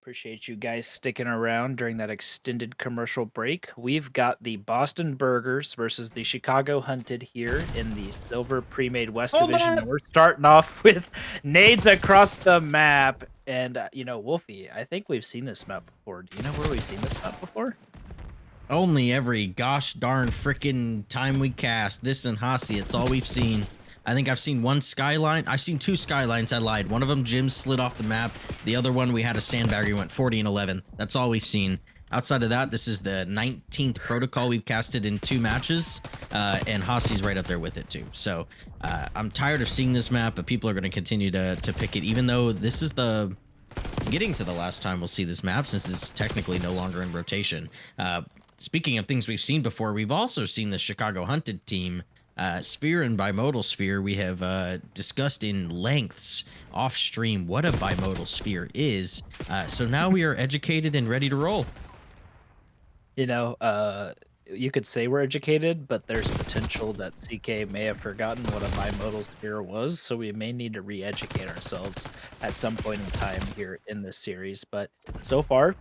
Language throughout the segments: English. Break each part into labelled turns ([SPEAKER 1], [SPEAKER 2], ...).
[SPEAKER 1] Appreciate you guys sticking around during that extended commercial break. We've got the Boston Burgers versus the Chicago Hunted here in the Silver Premade West
[SPEAKER 2] Hold
[SPEAKER 1] division.
[SPEAKER 2] that!
[SPEAKER 1] And we're starting off with nades across the map. And, Wolfie, I think we've seen this map before. Do you know where we've seen this map before?
[SPEAKER 2] Only every gosh darn freaking time we cast this and Hasi, it's all we've seen. I think I've seen one skyline. I've seen two skylines. I lied. One of them, Jim slid off the map. The other one, we had a sandbagger. He went 40 and 11. That's all we've seen. Outside of that, this is the 19th protocol we've casted in 2 matches, and Hasi's right up there with it too. So I'm tired of seeing this map, but people are going to continue to pick it, even though this is the getting to the last time we'll see this map since it's technically no longer in rotation. Speaking of things we've seen before, we've also seen the Chicago Hunted team, Sphere and Bimodal Sphere. We have discussed in lengths off stream what a bimodal sphere is. So now we are educated and ready to roll.
[SPEAKER 1] You know, uh, you could say we're educated, but there's potential that CK may have forgotten what a bimodal sphere was, so we may need to re-educate ourselves at some point in time here in this series. But so far,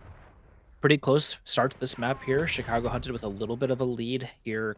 [SPEAKER 1] pretty close start to this map here. Chicago Hunted with a little bit of a lead here,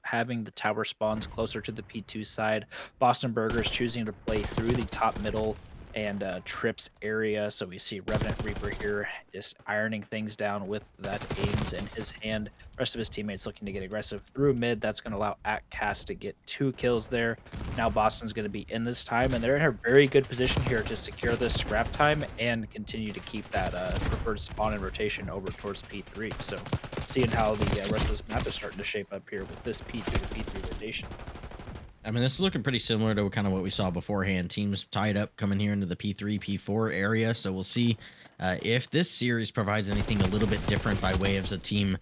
[SPEAKER 1] having the tower spawns closer to the P2 side. Boston Burgers choosing to play through the top middle and trips area. So we see Revenant Reaper here just ironing things down with that aims in his hand. Rest of his teammates looking to get aggressive through mid. That's going to allow Cast to get 2 kills there. Now Boston's going to be in this time, and they're in a very good position here to secure this scrap time and continue to keep that preferred spawn and rotation over towards P3. So seeing how the rest of this map is starting to shape up here with this P2 to P3 rotation.
[SPEAKER 2] I mean, this is looking pretty similar to kind of what we saw beforehand. Teams tied up coming here into the P3, P4 area. So we'll see if this series provides anything a little bit different by way of the team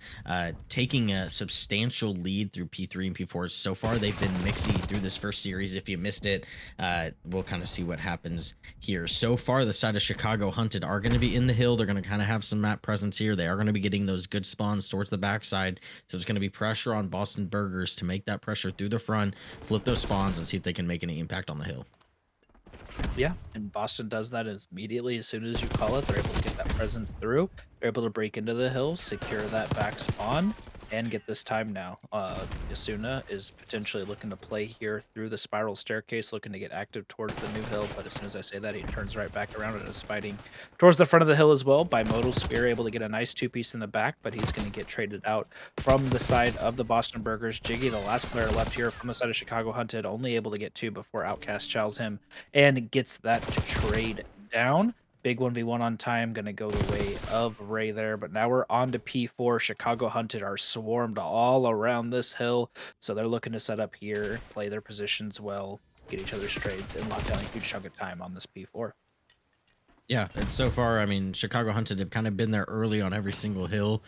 [SPEAKER 2] taking a substantial lead through P3 and P4. So far, they've been mixy through this first series. If you missed it, we'll kind of see what happens here. So far, the side of Chicago Hunted are going to be in the hill. They're going to kind of have some map presence here. They are going to be getting those good spawns towards the backside. So it's going to be pressure on Boston Burgers to make that pressure through the front, flip those spawns and see if they can make any impact on the hill.
[SPEAKER 1] Yeah, and Boston does that immediately as soon as you call it. They're able to get that presence through. They're able to break into the hill, secure that back spawn, and get this time now. Yasuna is potentially looking to play here through the spiral staircase, looking to get active towards the new hill. But as soon as I say that, he turns right back around and is fighting towards the front of the hill as well. Bimodal Sphere able to get a nice 2-piece in the back, but he's going to get traded out from the side of the Boston Burgers. Jiggy, the last player left here from the side of Chicago Hunted, only able to get 2 before Outcast chows him and gets that trade down. Big 1v1 on time, gonna go the way of Ray there, but now we're on to P4. Chicago Hunted are swarmed all around this hill, so they're looking to set up here, play their positions well, get each other's trades, and lock down a huge chunk of time on this P4.
[SPEAKER 2] Yeah, and so far, I mean, Chicago Hunted have kind of been there early on every single hill.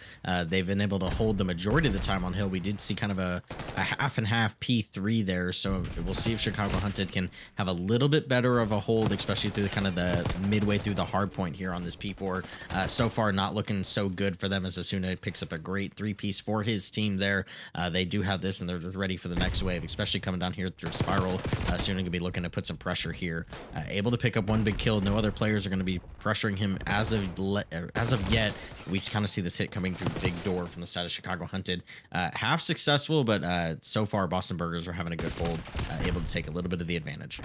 [SPEAKER 2] They've been able to hold the majority of the time on hill. We did see kind of a half and half P3 there, so we'll see if Chicago Hunted can have a little bit better of a hold, especially through kind of the midway through the hard point here on this P4. So far, not looking so good for them as Asuna picks up a great 3-piece for his team there. They do have this, and they're ready for the next wave, especially coming down here through Spiral. Asuna going to be looking to put some pressure here. Able to pick up 1 big kill. No other players are going to be pressuring him as of yet. We kind of see this hit coming through big door from the side of Chicago Hunted. Half successful, but so far Boston Burgers are having a good hold, able to take a little bit of the advantage.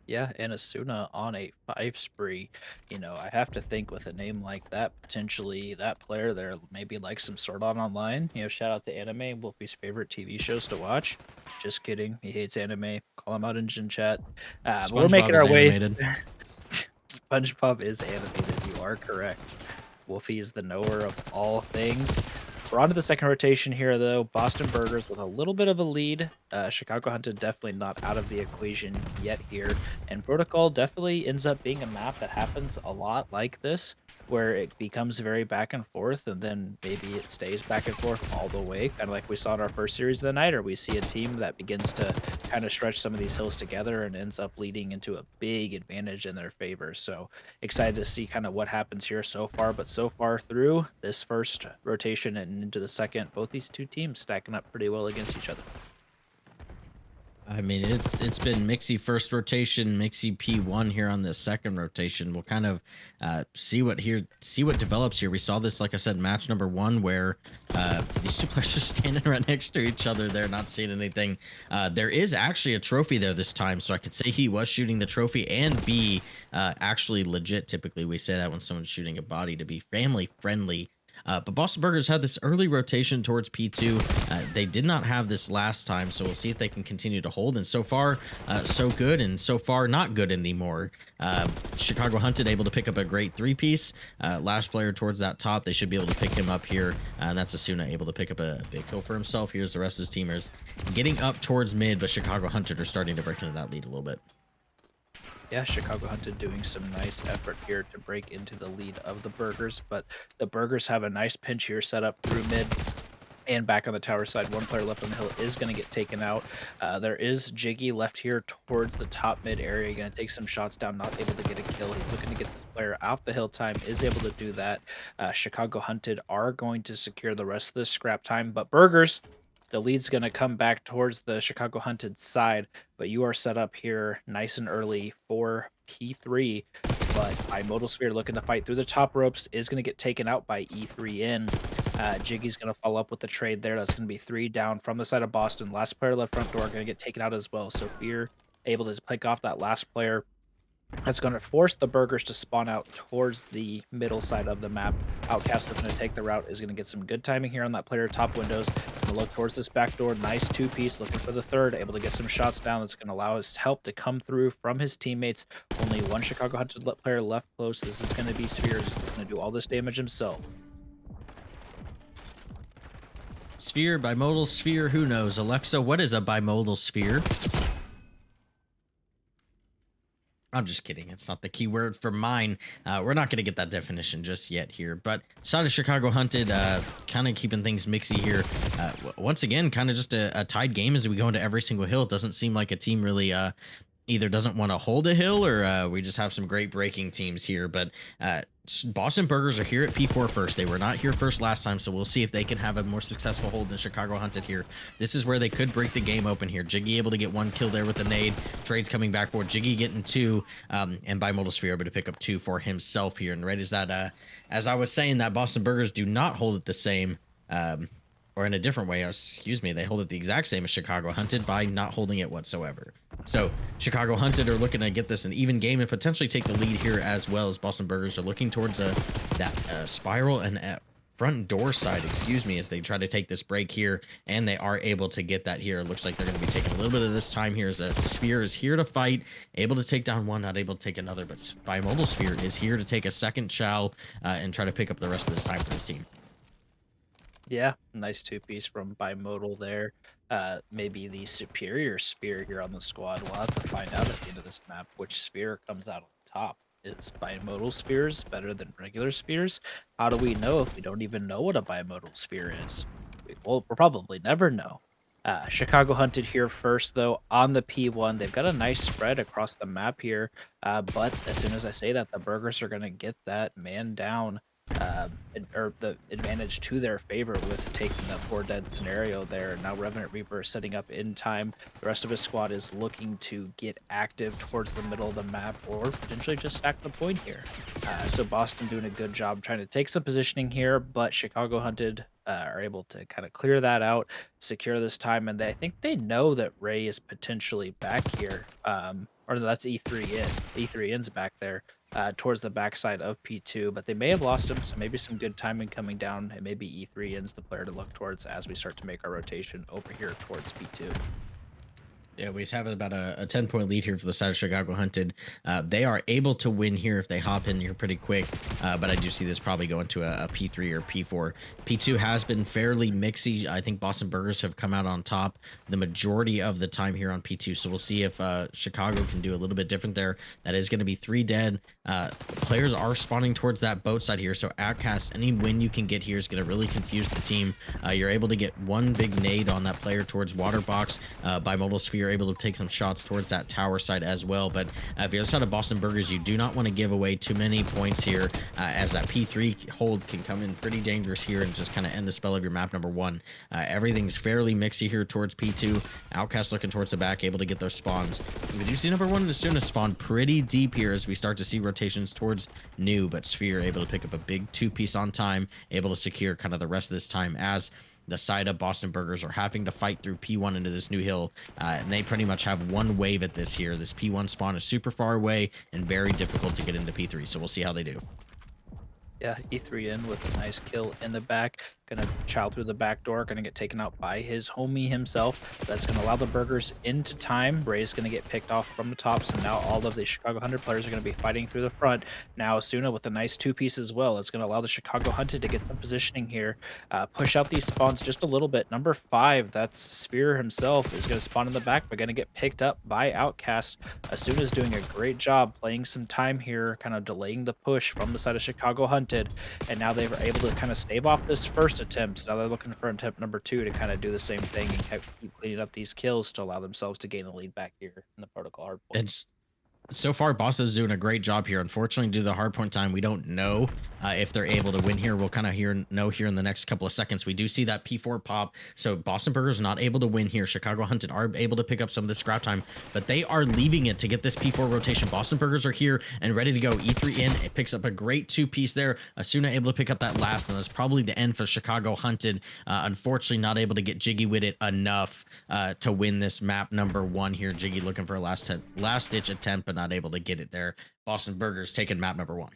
[SPEAKER 1] Yeah, and Asuna on a 5 spree. I have to think with a name like that, potentially that player there maybe likes some Sword Art Online. Shout out to anime, Wolfie's favorite TV shows to watch. Just kidding. He hates anime. Call him out in Gen Chat. But we're
[SPEAKER 2] SpongeBob
[SPEAKER 1] making
[SPEAKER 2] is
[SPEAKER 1] our way.
[SPEAKER 2] animated.
[SPEAKER 1] SpongeBob is animated. You are correct. Wolfie is the knower of all things. We're on to the second rotation here, though. Boston Burgers with a little bit of a lead. Chicago Hunted definitely not out of the equation yet here. And Protocol definitely ends up being a map that happens a lot like this, where it becomes very back and forth, and then maybe it stays back and forth all the way, kind of like we saw in our first series of the night, or we see a team that begins to kind of stretch some of these hills together and ends up leading into a big advantage in their favor. So excited to see kind of what happens here so far, but so far through this first rotation and into the second, both these two teams stacking up pretty well against each other.
[SPEAKER 2] I mean, it's been Mixie first rotation, Mixie P1 here on the second rotation. We'll kind of see what develops here. We saw this, like I said, match number one where these two players are standing right next to each other. They're not seeing anything. There is actually a trophy there this time, so I could say he was shooting the trophy and be actually legit. Typically, we say that when someone's shooting a body to be family friendly. But Boston Burgers had this early rotation towards P2. They did not have this last time, so we'll see if they can continue to hold. And so far, so good, and so far, not good anymore. Chicago Hunted able to pick up a great three-piece. Last player towards that top, they should be able to pick him up here. And that's Asuna able to pick up a big kill for himself. Here's the rest of his teamers getting up towards mid, but Chicago Hunted are starting to break into that lead a little bit.
[SPEAKER 1] Yeah, Chicago Hunted doing some nice effort here to break into the lead of the Burgers, but the Burgers have a nice pinch here set up through mid and back on the tower side. One player left on the hill is going to get taken out. There is Jiggy left here towards the top mid area, going to take some shots down, not able to get a kill. He's looking to get this player off the hill time, is able to do that. Chicago Hunted are going to secure the rest of this scrap time, but Burgers, the lead's going to come back towards the Chicago Hunted side, but you are set up here nice and early for P3. But Bimodal Sphere looking to fight through the top ropes is going to get taken out by E3 in. Jiggy's going to follow up with the trade there. That's going to be 3 down from the side of Boston. Last player left front door going to get taken out as well. So Fear able to pick off that last player. That's going to force the Burgers to spawn out towards the middle side of the map. Outcast is going to take the route, is going to get some good timing here on that player top windows. Going to look towards this back door. Nice two-piece, looking for the third, able to get some shots down. That's going to allow his help to come through from his teammates. Only one Chicago Hunted player left close. This is going to be Sphere. He's going to do all this damage himself.
[SPEAKER 2] Sphere, bimodal sphere, who knows? Alexa, what is a bimodal sphere? I'm just kidding. It's not the keyword for mine. We're not going to get that definition just yet here. But side of Chicago Hunted, kind of keeping things mixy here. Once again, kind of just a tied game as we go into every single hill. It doesn't seem like a team really either doesn't want to hold a hill or we just have some great breaking teams here. But Boston Burgers are here at P4 first. They were not here first last time, so we'll see if they can have a more successful hold than Chicago Hunted here. This is where they could break the game open here. Jiggy able to get 1 kill there with the nade. Trades coming back for Jiggy getting 2, and Bimodal Sphere able to pick up 2 for himself here. And right as that, as I was saying, that Boston Burgers do not hold it the same. Or in a different way, excuse me, they hold it the exact same as Chicago Hunted by not holding it whatsoever. So Chicago Hunted are looking to get this an even game and potentially take the lead here, as well as Boston Burgers are looking towards that spiral and front door side, excuse me, as they try to take this break here, and they are able to get that here. It looks like they're going to be taking a little bit of this time here as a Sphere is here to fight, able to take down one, not able to take another, but Bimodal Sphere is here to take a second chow and try to pick up the rest of this time for his team.
[SPEAKER 1] Yeah, nice two-piece from Bimodal there. Maybe the superior Sphere here on the squad. We'll have to find out at the end of this map which Sphere comes out on top. Is Bimodal Spheres better than regular Spheres? How do we know if we don't even know what a Bimodal Sphere is? We'll probably never know. Chicago Hunted here first, though, on the P1. They've got a nice spread across the map here, but as soon as I say that, the Burgers are going to get that man down. Or the advantage to their favor with taking the 4 dead scenario there. Now Revenant Reaper is setting up in time. The rest of his squad is looking to get active towards the middle of the map or potentially just stack the point here. So Boston doing a good job trying to take some positioning here, but Chicago Hunted are able to kind of clear that out, secure this time, and I think they know that Ray is potentially back here. Or that's E3 in. E3 in's back there. Towards the backside of P2, but they may have lost him, so maybe some good timing coming down, and maybe E3 ends the player to look towards as we start to make our rotation over here towards P2.
[SPEAKER 2] Yeah, we have about a 10-point lead here for the side of Chicago Hunted. They are able to win here if they hop in here pretty quick, but I do see this probably going to a P3 or P4. P2 has been fairly mixy. I think Boston Burgers have come out on top the majority of the time here on P2, so we'll see if Chicago can do a little bit different there. That is going to be 3 dead. Players are spawning towards that boat side here, so Outcast, any win you can get here is going to really confuse the team. You're able to get 1 big nade on that player towards Water Box. Bimodal Sphere you're able to take some shots towards that tower side as well. But if you're outside of Boston Burgers, you do not want to give away too many points here, as that P3 hold can come in pretty dangerous here and just kind of end the spell of your map number 1. Everything's fairly mixy here towards P2. Outcast looking towards the back, able to get those spawns. We do see number 1 and Asuna spawn pretty deep here as we start to see rotations towards New, but Sphere able to pick up a big 2-piece on time, able to secure kind of the rest of this time as the side of Boston Burgers are having to fight through P1 into this new hill, and they pretty much have one wave at this here. This P1 spawn is super far away and very difficult to get into P3, so we'll see how they do.
[SPEAKER 1] Yeah, E3 in with a nice kill in the back. Gonna chow through the back door. Gonna get taken out by his homie himself. That's gonna allow the Burgers into time. Ray's gonna get picked off from the top. So now all of the Chicago Hunted players are gonna be fighting through the front. Now Asuna with a nice 2-piece as well. It's gonna allow the Chicago Hunted to get some positioning here. Push out these spawns just a little bit. Number 5, that's Spear himself, is gonna spawn in the back, but gonna get picked up by Outcast. Asuna's doing a great job playing some time here, kind of delaying the push from the side of Chicago Hunted. And now they were able to kind of stave off this first attempt. So now they're looking for attempt number 2 to kind of do the same thing and keep cleaning up these kills to allow themselves to gain a lead back here in the protocol hardpoint.
[SPEAKER 2] It's so far, Boss is doing a great job here. Unfortunately, due to the hardpoint time, we don't know if they're able to win here. We'll kind of know here in the next couple of seconds. We do see that P4 pop. So Boston Burgers not able to win here. Chicago Hunted are able to pick up some of the scrap time, but they are leaving it to get this P4 rotation. Boston Burgers are here and ready to go. E3 in. It picks up a great 2-piece there. Asuna able to pick up that last, and that's probably the end for Chicago Hunted. Unfortunately, not able to get jiggy with it enough to win this map number 1 here. Jiggy looking for a last-ditch attempt, but not able to get it there. Boston Burgers taking map number 1.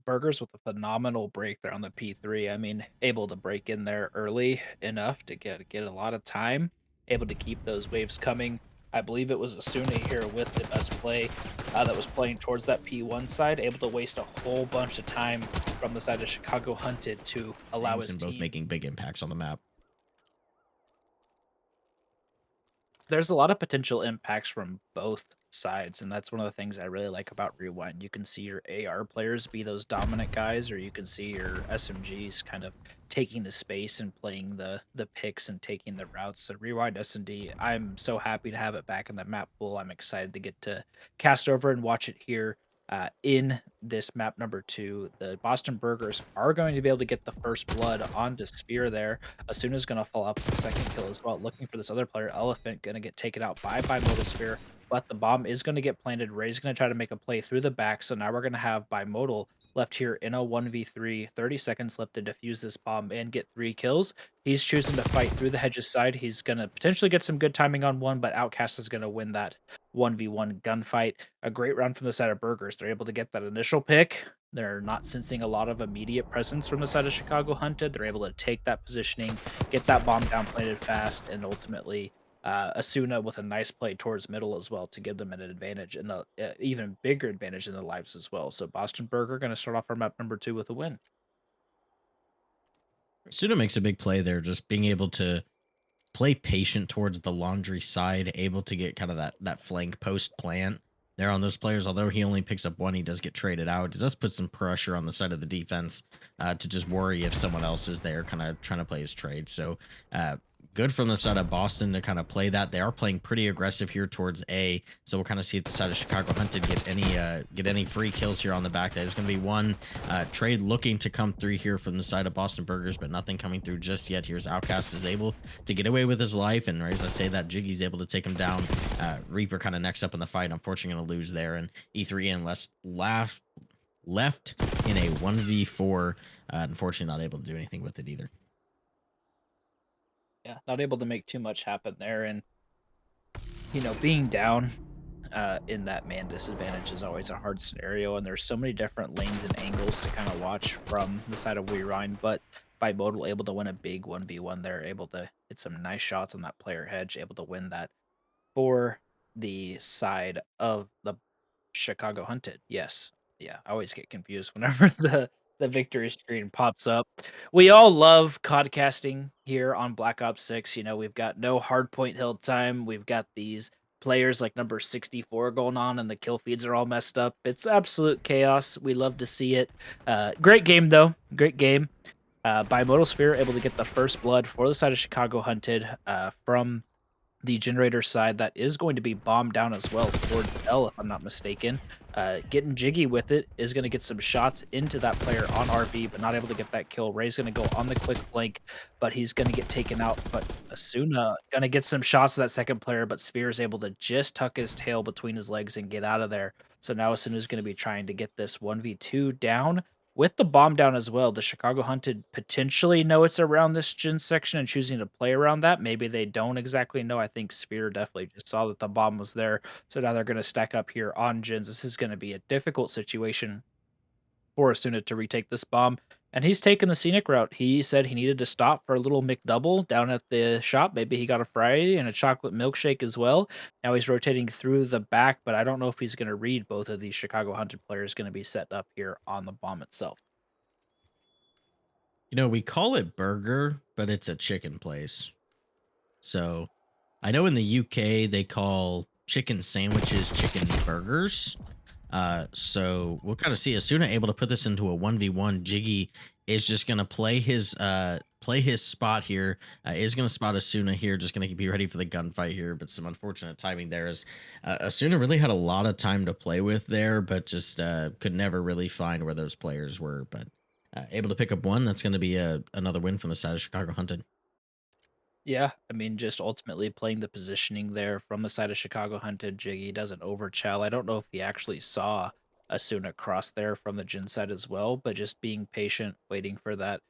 [SPEAKER 1] Burgers with a phenomenal break there on the P3. I mean, able to break in there early enough to get a lot of time, able to keep those waves coming. I believe it was Asuna here with the best play that was playing towards that P1 side, able to waste a whole bunch of time from the side of Chicago Hunted to allow his
[SPEAKER 2] And both
[SPEAKER 1] team.
[SPEAKER 2] making big impacts on the map.
[SPEAKER 1] There's a lot of potential impacts from both sides, and that's one of the things I really like about Rewind. You can see your AR players be those dominant guys, or you can see your SMGs kind of taking the space and playing the picks and taking the routes. So Rewind S&D, I'm so happy to have it back in the map pool. I'm excited to get to cast over and watch it here. In this map number 2, the Boston Burgers are going to be able to get the first blood onto Spear there. Asuna's going to fall up with the second kill as well, looking for this other player. Elephant going to get taken out by Bimodal Sphere, but the bomb is going to get planted. Ray's going to try to make a play through the back, so now we're going to have Bimodal left here in a 1v3. 30 seconds left to defuse this bomb and get 3 kills. He's choosing to fight through the hedges side. He's going to potentially get some good timing on one, but Outcast is going to win that 1v1 gunfight. A great round from the side of Burgers. They're able to get that initial pick. They're not sensing a lot of immediate presence from the side of Chicago Hunted. They're able to take that positioning, get that bomb down planted fast, and ultimately Asuna with a nice play towards middle as well to give them an advantage and the even bigger advantage in the lives as well. So Boston Burger going to start off our map number 2 with a win.
[SPEAKER 2] Suda makes a big play there, just being able to play patient towards the laundry side, able to get kind of that flank post plant there on those players. Although he only picks up 1, he does get traded out. It does put some pressure on the side of the defense to just worry if someone else is there kind of trying to play his trade. So good from the side of Boston to kind of play that. They are playing pretty aggressive here towards A, so we'll kind of see if the side of Chicago Hunted get any free kills here on the back. That is going to be one trade looking to come through here from the side of Boston Burgers, but nothing coming through just yet. Here's Outcast is able to get away with his life, and as I say that, Jiggy's able to take him down. Reaper kind of next up in the fight, unfortunately going to lose there, and E3N left in a 1v4. Unfortunately, not able to do anything with it either.
[SPEAKER 1] Yeah, not able to make too much happen there. And, being down in that man disadvantage is always a hard scenario. And there's so many different lanes and angles to kind of watch from the side of Rewind. But Bimodal able to win a big 1v1 there, able to hit some nice shots on that player hedge, able to win that for the side of the Chicago Hunted. Yes. Yeah, I always get confused whenever the victory screen pops up. We all love codcasting here on Black Ops 6. We've got no hardpoint hill time. We've got these players like number 64 going on, and the kill feeds are all messed up. It's absolute chaos. We love to see it. Great game, though. Great game. Bimodal Sphere able to get the first blood for the side of Chicago Hunted from the generator side that is going to be bombed down as well towards L, if I'm not mistaken. Getting jiggy with it is going to get some shots into that player on RV, but not able to get that kill. Ray's going to go on the quick flank, but he's going to get taken out. But Asuna going to get some shots to that second player, but Sphere is able to just tuck his tail between his legs and get out of there. So now Asuna is going to be trying to get this 1v2 down with the bomb down as well. The Chicago Hunted potentially know it's around this gen section and choosing to play around that. Maybe they don't exactly know. I think Sphere definitely just saw that the bomb was there. So now they're going to stack up here on gens. This is going to be a difficult situation for Asuna to retake this bomb. And he's taken the scenic route. He said he needed to stop for a little McDouble down at the shop. Maybe he got a fry and a chocolate milkshake as well. Now he's rotating through the back, but I don't know if he's going to read both of these Chicago Hunted players going to be set up here on the bomb itself.
[SPEAKER 2] You know, we call it burger, but it's a chicken place. So I know in the UK they call chicken sandwiches chicken burgers. So we'll kind of see. Asuna able to put this into a 1v1. Jiggy is just gonna play his spot here. Is gonna spot Asuna here. Just gonna be ready for the gunfight here. But some unfortunate timing there is Asuna really had a lot of time to play with there, but just could never really find where those players were. But able to pick up one. That's gonna be another win from the side of Chicago Hunted.
[SPEAKER 1] Yeah, I mean, just ultimately playing the positioning there from the side of Chicago Hunted. Jiggy doesn't overchell. I don't know if he actually saw Asuna cross there from the Jin side as well, but just being patient, waiting for that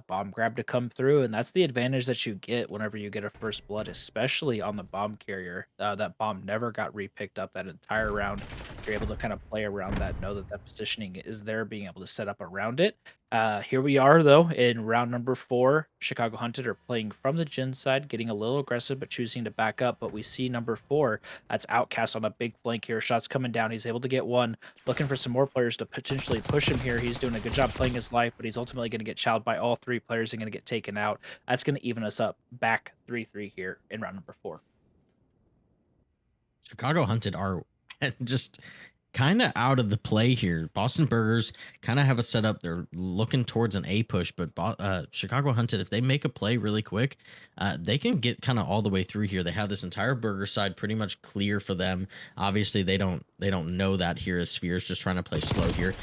[SPEAKER 1] bomb grab to come through. And that's the advantage that you get whenever you get a first blood, especially on the bomb carrier. That bomb never got repicked up that entire round. You're able to kind of play around that, know that that positioning is there, being able to set up around it. Here we are, though, in round number 4. Chicago Hunted are playing from the Jin side, getting a little aggressive, but choosing to back up. But we see number 4, that's Outcast on a big flank here. Shots coming down. He's able to get one. Looking for some more players to potentially push him here. He's doing a good job playing his life, but he's ultimately going to get chowed by all 3 players and going to get taken out. That's going to even us up back 3-3 here in round number 4.
[SPEAKER 2] Chicago Hunted are just kind of out of the play here. Boston Burgers kind of have a setup. They're looking towards an A push, but Chicago Hunted, if they make a play really quick, they can get kind of all the way through here. They have this entire burger side pretty much clear for them. Obviously, they don't know that here as Sphere's just trying to play slow here.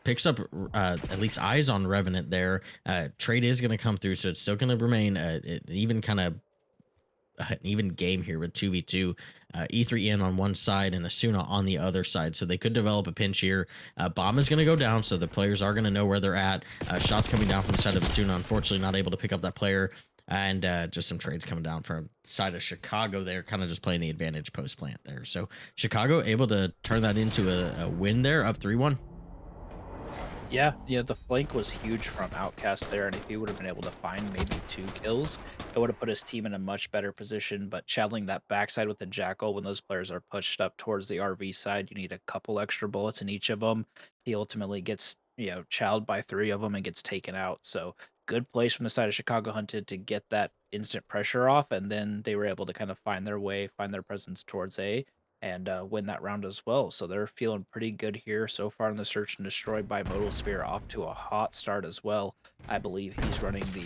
[SPEAKER 2] Picks up at least eyes on Revenant there. Trade is going to come through, so it's still going to remain even kind of an even game here with 2v2. E3 in on one side and Asuna on the other side. So they could develop a pinch here. Bomb is going to go down, so the players are going to know where they're at. Shots coming down from the side of Asuna. Unfortunately, not able to pick up that player. And just some trades coming down from the side of Chicago there, kind of just playing the advantage post plant there. So Chicago able to turn that into a win there, up 3-1.
[SPEAKER 1] Yeah, the flank was huge from Outcast there, and if he would have been able to find maybe 2 kills, it would have put his team in a much better position. But channeling that backside with the Jackal when those players are pushed up towards the RV side, you need a couple extra bullets in each of them. He ultimately gets, chowed by 3 of them and gets taken out. So good place from the side of Chicago Hunted to get that instant pressure off, and then they were able to kind of find their way, find their presence towards A, and win that round as well. So they're feeling pretty good here so far in the search and destroy by Modal Sphere, off to a hot start as well. I believe he's running the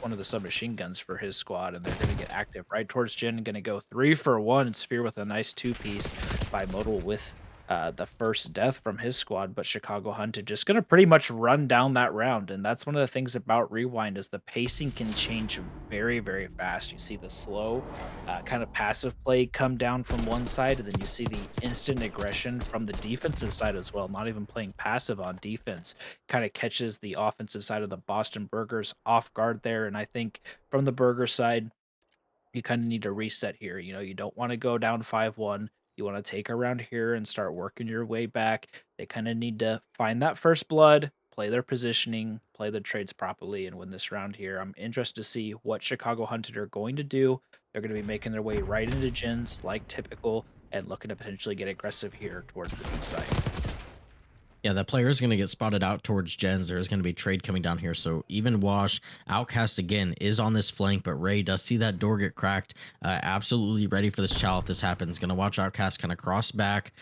[SPEAKER 1] one of the submachine guns for his squad, and they're going to get active right towards Jin. Going to go 3 for 1. Sphere with a nice 2-piece by Modal with the first death from his squad, but Chicago Hunted just going to pretty much run down that round. And that's one of the things about Rewind is the pacing can change very, very fast. You see the slow kind of passive play come down from one side, and then you see the instant aggression from the defensive side as well. Not even playing passive on defense kind of catches the offensive side of the Boston Burgers off guard there. And I think from the Burger side, you kind of need to reset here. You don't want to go down 5-1. You want to take around here and start working your way back. They kind of need to find that first blood, play their positioning, play the trades properly, and win this round here. I'm interested to see what Chicago Hunted are going to do. They're going to be making their way right into gens like typical and looking to potentially get aggressive here towards the B side.
[SPEAKER 2] Yeah, that player is going to get spotted out towards Gens. There's going to be trade coming down here. So even Wash, Outcast again is on this flank, but Ray does see that door get cracked. Absolutely ready for this chow if this happens. Going to watch Outcast kind of cross back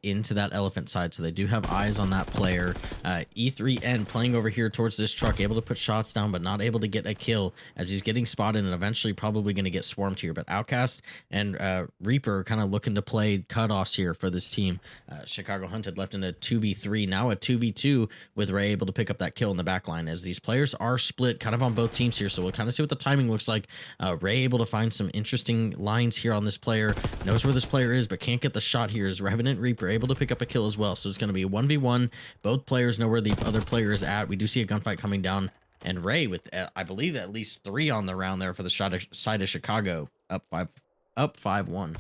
[SPEAKER 2] into that elephant side. So they do have eyes on that player. E3N playing over here towards this truck, able to put shots down, but not able to get a kill as he's getting spotted and eventually probably going to get swarmed here. But Outcast and Reaper kind of looking to play cutoffs here for this team. Chicago Hunted left in a 2v3, now a 2v2 with Ray able to pick up that kill in the back line as these players are split kind of on both teams here. So we'll kind of see what the timing looks like. Ray able to find some interesting lines here on this player, knows where this player is, but can't get the shot here. Is Revenant Reaper able to pick up a kill as well? So it's going to be a 1v1. Both players know where the other player is at. We do see a gunfight coming down, and Ray with I believe at least 3 on the round there for the side of Chicago, up 5-1.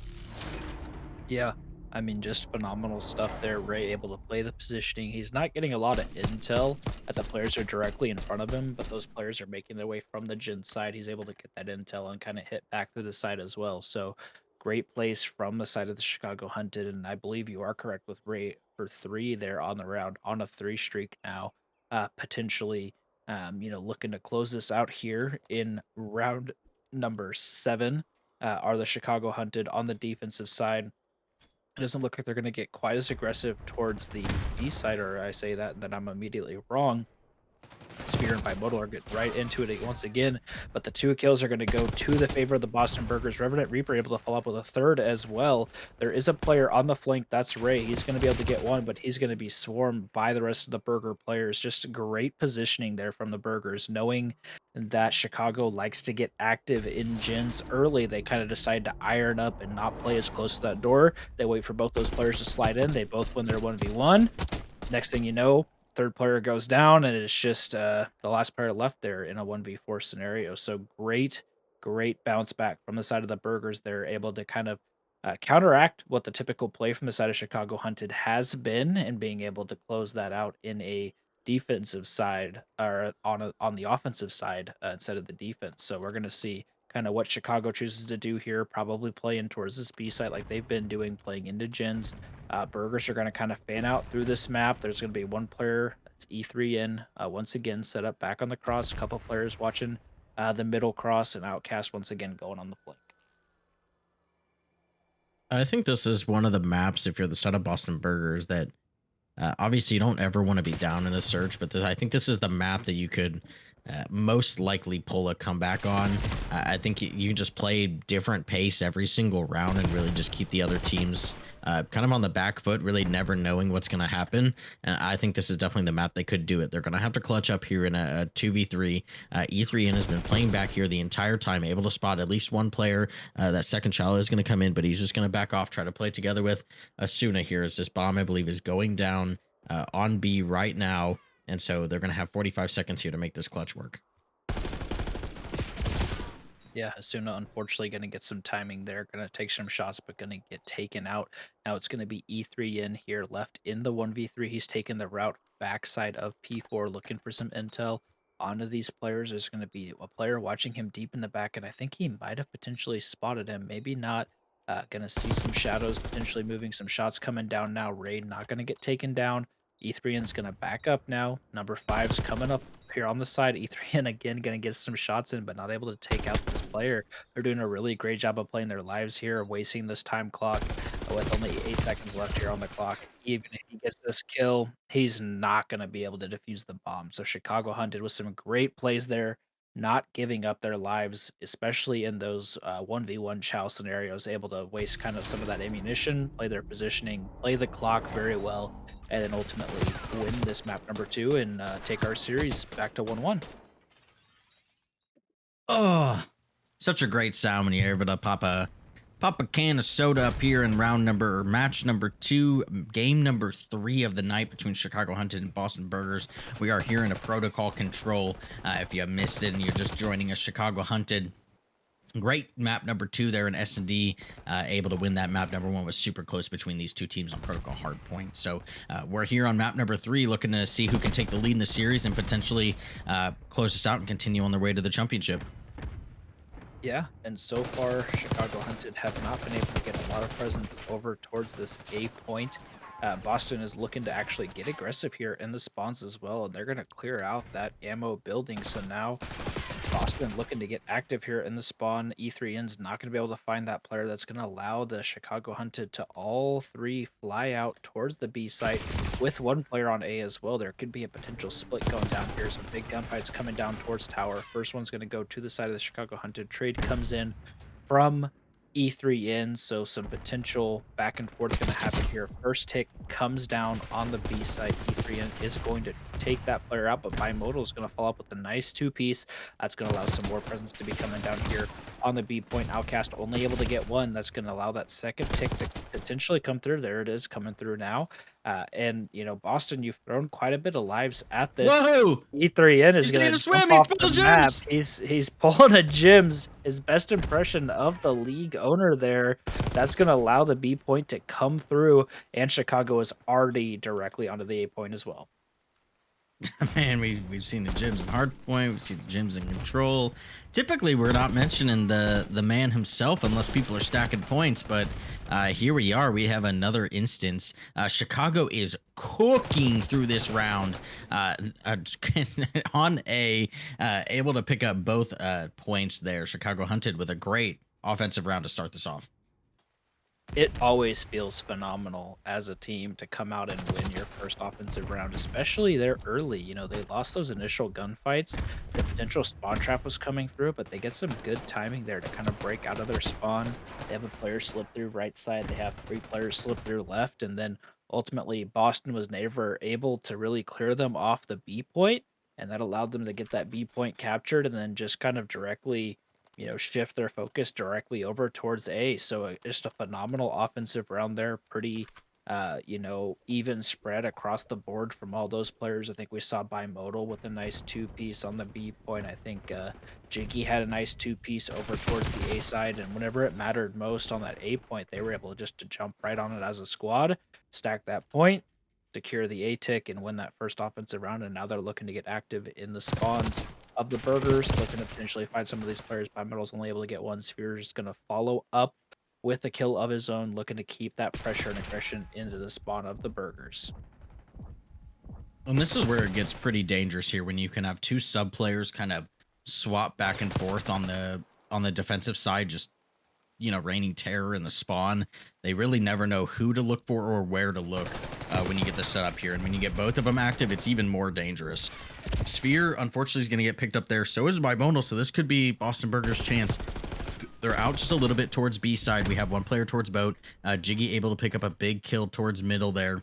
[SPEAKER 1] Yeah, I mean, just phenomenal stuff there. Ray able to play the positioning. He's not getting a lot of intel that the players are directly in front of him, but those players are making their way from the Jin side. He's able to get that intel and kind of hit back through the side as well. So great place from the side of the Chicago Hunted. And I believe you are correct with Ray for 3 there on the round, on a 3 streak now, potentially, looking to close this out here in round number 7. Are the Chicago Hunted on the defensive side? It doesn't look like they're going to get quite as aggressive towards the B side, or I say that, and then I'm immediately wrong. Spear and Bimodal are getting right into it once again, but the 2 kills are going to go to the favor of the Boston Burgers. Revenant Reaper able to follow up with a 3rd as well. There is a player on the flank, that's Ray. He's going to be able to get 1, but he's going to be swarmed by the rest of the Burger players. Just great positioning there from the Burgers, knowing that Chicago likes to get active in gens early. They kind of decide to iron up and not play as close to that door. They wait for both those players to slide in. They both win their 1v1. Next thing you know, 3rd player goes down, and it's just the last player left there in a 1v4 scenario. So great bounce back from the side of the Burgers. They're able to kind of counteract what the typical play from the side of Chicago Hunted has been, and being able to close that out in a defensive side, or on the offensive side, instead of the defense. So we're going to see kind of what Chicago chooses to do here. Probably playing towards this B side like they've been doing, playing into gens. Burgers are going to kind of fan out through this map. There's going to be 1 player, that's E3 in, once again set up back on the cross. A couple players watching the middle cross, and Outcast once again going on the flank.
[SPEAKER 2] I think this is one of the maps, if you're the side of Boston Burgers, that obviously you don't ever want to be down in a search, but I think this is the map that you could most likely pull a comeback on. I think you can just play different pace every single round and really just keep the other teams kind of on the back foot, really never knowing what's going to happen. And I think this is definitely the map they could do it. They're going to have to clutch up here in a 2v3. E3N has been playing back here the entire time, able to spot at least 1 player. That second child is going to come in, but he's just going to back off, try to play together with Asuna here as this bomb, I believe, is going down on B right now. And so they're going to have 45 seconds here to make this clutch work.
[SPEAKER 1] Yeah, Asuna unfortunately going to get some timing there. Going to take some shots, but going to get taken out. Now it's going to be E3 in here left in the 1v3. He's taking the route backside of P4, looking for some intel onto these players. There's going to be a player watching him deep in the back, and I think he might have potentially spotted him. Maybe not. Going to see some shadows potentially moving, some shots coming down now. Ray not going to get taken down. E3N's going to back up now. Number 5's coming up here on the side. E3N again going to get some shots in, but not able to take out this player. They're doing a really great job of playing their lives here, wasting this time clock with only 8 seconds left here on the clock. Even if he gets this kill, he's not going to be able to defuse the bomb. So Chicago Hunted with some great plays there, not giving up their lives, especially in those 1v1 chow scenarios, able to waste kind of some of that ammunition, play their positioning, play the clock very well, and then ultimately win this map number 2 and take our series back to 1-1.
[SPEAKER 2] Oh, such a great sound when you're able to pop a can of soda up here in match number 2, game number 3 of the night between Chicago Hunted and Boston Burgers. We are here in a protocol control. If you have missed it and you're just joining us, Chicago Hunted, great map number 2 there in S&D, able to win that. Map number 1 was super close between these 2 teams on protocol hardpoint. So we're here on map number 3 looking to see who can take the lead in the series and potentially close this out and continue on their way to the championship.
[SPEAKER 1] Yeah, and so far, Chicago Hunted have not been able to get a lot of presence over towards this A point. Boston is looking to actually get aggressive here in the spawns as well, and they're going to clear out that ammo building. So now Boston looking to get active here in the spawn. E3N's not going to be able to find that player that's going to allow the Chicago Hunted to all three fly out towards the B site with one player on A as well. There could be a potential split going down here. Some big gunfights coming down towards tower. First one's going to go to the side of the Chicago Hunted. Trade comes in from E3N, so some potential back and forth going to happen here. First tick comes down on the B side. E3N is going to take that player out, but Bimodal is going to follow up with a nice two-piece. That's going to allow some more presence to be coming down here on the B point. Outcast only able to get one. That's going to allow that second tick to potentially come through. There it is, coming through now. And, Boston, you've thrown quite a bit of lives at this.
[SPEAKER 2] Whoa!
[SPEAKER 1] E3N is
[SPEAKER 2] He's taking
[SPEAKER 1] gonna
[SPEAKER 2] a
[SPEAKER 1] jump
[SPEAKER 2] swim. He's
[SPEAKER 1] off the
[SPEAKER 2] pulling
[SPEAKER 1] map.
[SPEAKER 2] gems.
[SPEAKER 1] He's pulling a Jims, his best impression of the league owner there. That's gonna allow the B point to come through, and Chicago is already directly onto the A point as well.
[SPEAKER 2] Man, we've seen the gyms in hardpoint, we've seen the gyms in control. Typically, we're not mentioning the man himself unless people are stacking points, but here we are. We have another instance. Chicago is cooking through this round on A, able to pick up both points there. Chicago Hunted with a great offensive round to start this off.
[SPEAKER 1] It always feels phenomenal as a team to come out and win your first offensive round, especially there early. They lost those initial gunfights. The potential spawn trap was coming through, but they get some good timing there to kind of break out of their spawn. They have a player slip through right side. They have three players slip through left, and then ultimately Boston was never able to really clear them off the B point, and that allowed them to get that B point captured and then just kind of directly shift their focus directly over towards A. So just a phenomenal offensive round there. Pretty, even spread across the board from all those players. I think we saw Bimodal with a nice two-piece on the B point. I think Jiggy had a nice two-piece over towards the A side. And whenever it mattered most on that A point, they were able just to jump right on it as a squad, stack that point, secure the A tick, and win that first offensive round. And now they're looking to get active in the spawns of the burgers, looking to potentially find some of these players. Bimodal's only able to get one. Sphere is going to follow up with a kill of his own, looking to keep that pressure and aggression into the spawn of the burgers.
[SPEAKER 2] And this is where it gets pretty dangerous here when you can have two sub players kind of swap back and forth on the defensive side, just raining terror in the spawn. They really never know who to look for or where to look when you get the setup here. And when you get both of them active, it's even more dangerous. Sphere, unfortunately, is going to get picked up there. So is Bimodal. So this could be Boston Burger's chance. They're out just a little bit towards B side. We have one player towards boat. Jiggy able to pick up a big kill towards middle there.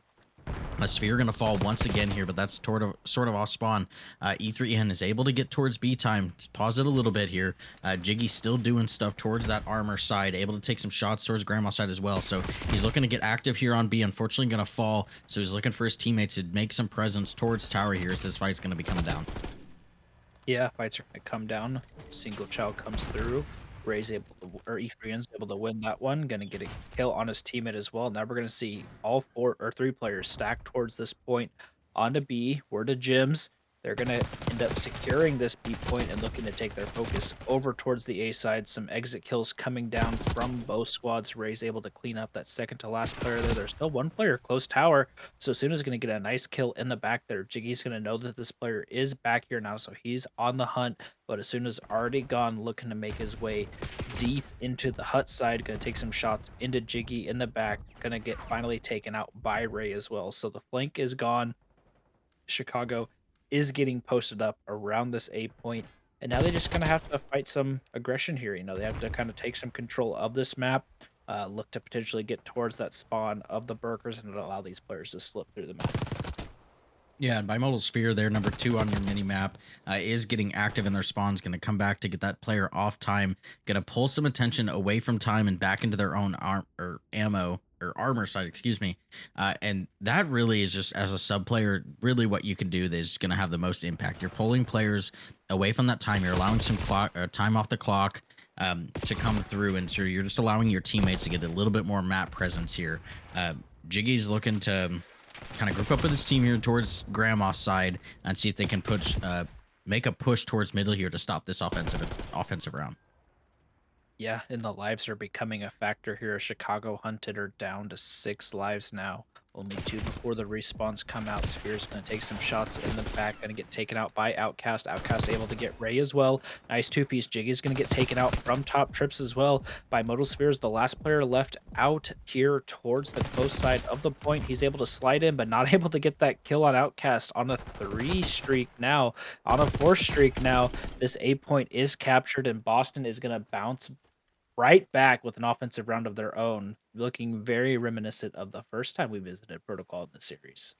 [SPEAKER 2] A Sphere going to fall once again here, but that's sort of off spawn. E3N is able to get towards B time. Pause it a little bit here. Jiggy still doing stuff towards that armor side, able to take some shots towards Grandma side as well. So he's looking to get active here on B. Unfortunately, going to fall. So he's looking for his teammates to make some presence towards tower here as this fight's going to be coming down.
[SPEAKER 1] Yeah, fights are going to come down. Single child comes through. Ray's able to, or E3N's able to win that one. Going to get a kill on his teammate as well. Now we're going to see all four or three players stacked towards this point onto B. We're to Jims. They're going to end up securing this B point and looking to take their focus over towards the A side. Some exit kills coming down from both squads. Ray's able to clean up that second to last player there. There's still one player close tower. So as soon as he's going to get a nice kill in the back there, Jiggy's going to know that this player is back here now. So he's on the hunt. But as soon as already gone, looking to make his way deep into the hut side, going to take some shots into Jiggy in the back. Going to get finally taken out by Ray as well. So the flank is gone. Chicago is getting posted up around this A point, and now they're just gonna have to fight some aggression here. They have to kind of take some control of this map, look to potentially get towards that spawn of the burgers, and allow these players to slip through the map.
[SPEAKER 2] Yeah, and Bimodal Sphere there, number 2 on your mini map, is getting active in their spawns. Going to come back to get that player off time. Going to pull some attention away from time and back into their own armor side, excuse me. And that really is just, as a sub player, really what you can do that is going to have the most impact. You're pulling players away from that time. You're allowing some time off the clock to come through, and so you're just allowing your teammates to get a little bit more map presence here. Jiggy's looking to kind of group up with his team here towards Grandma's side and see if they can push, make a push towards middle here to stop this offensive round.
[SPEAKER 1] Yeah, and the lives are becoming a factor here. Chicago Hunted are down to 6 lives now. Only two before the respawns come out. Sphere's going to take some shots in the back. Going to get taken out by Outcast. Outcast able to get Ray as well. Nice two-piece. Jiggy's going to get taken out from top trips as well by Modal Spheres. The last player left out here towards the close side of the point. He's able to slide in, but not able to get that kill on Outcast on a 3 streak now. On a 4 streak now. This A point is captured, and Boston is going to bounce right back with an offensive round of their own, looking very reminiscent of the first time we visited Protocol in the series.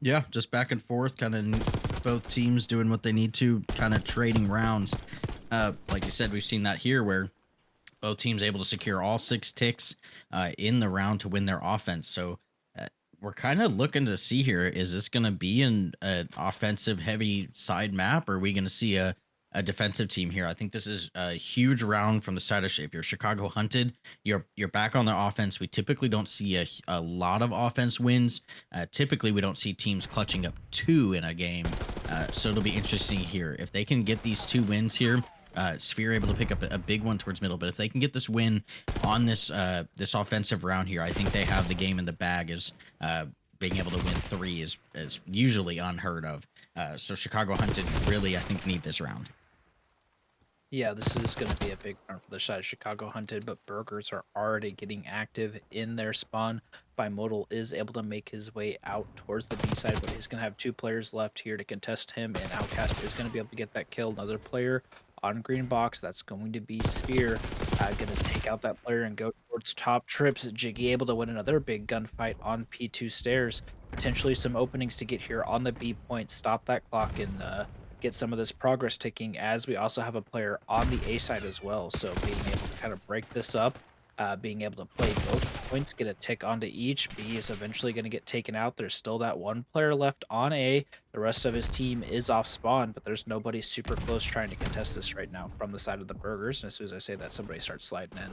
[SPEAKER 2] Yeah, just back and forth, kind of both teams doing what they need to, kind of trading rounds. Like you said, we've seen that here where both teams able to secure all 6 ticks in the round to win their offense. So we're kind of looking to see here, is this going to be an offensive heavy side map, or are we going to see a defensive team here? I think this is a huge round from the side of if you're Chicago hunted, you're back on the offense. We typically don't see a lot of offense wins. Typically we don't see teams clutching up 2 in a game. So it'll be interesting here if they can get these 2 wins here. Sphere able to pick up a big one towards middle, but if they can get this win on this this offensive round here, I think they have the game in the bag. As being able to win 3 is usually unheard of. So Chicago hunted really, I think, need this round.
[SPEAKER 1] Yeah, this is going to be a big round for the side of Chicago hunted, but burgers are already getting active in their spawn. Bimodal is able to make his way out towards the B side, but he's going to have 2 players left here to contest him, and Outcast is going to be able to get that kill. Another player on green box, that's going to be Sphere, going to take out that player and go towards top trips. Jiggy able to win another big gunfight on P2 stairs. Potentially some openings to get here on the B point, stop that clock, and get some of this progress ticking, as we also have a player on the A side as well. So being able to kind of break this up, being able to play both points, get a tick onto each. B is eventually going to get taken out. There's still that one player left on A. The rest of his team is off spawn, but there's nobody super close trying to contest this right now from the side of the burgers. And as soon as I say that, somebody starts sliding in.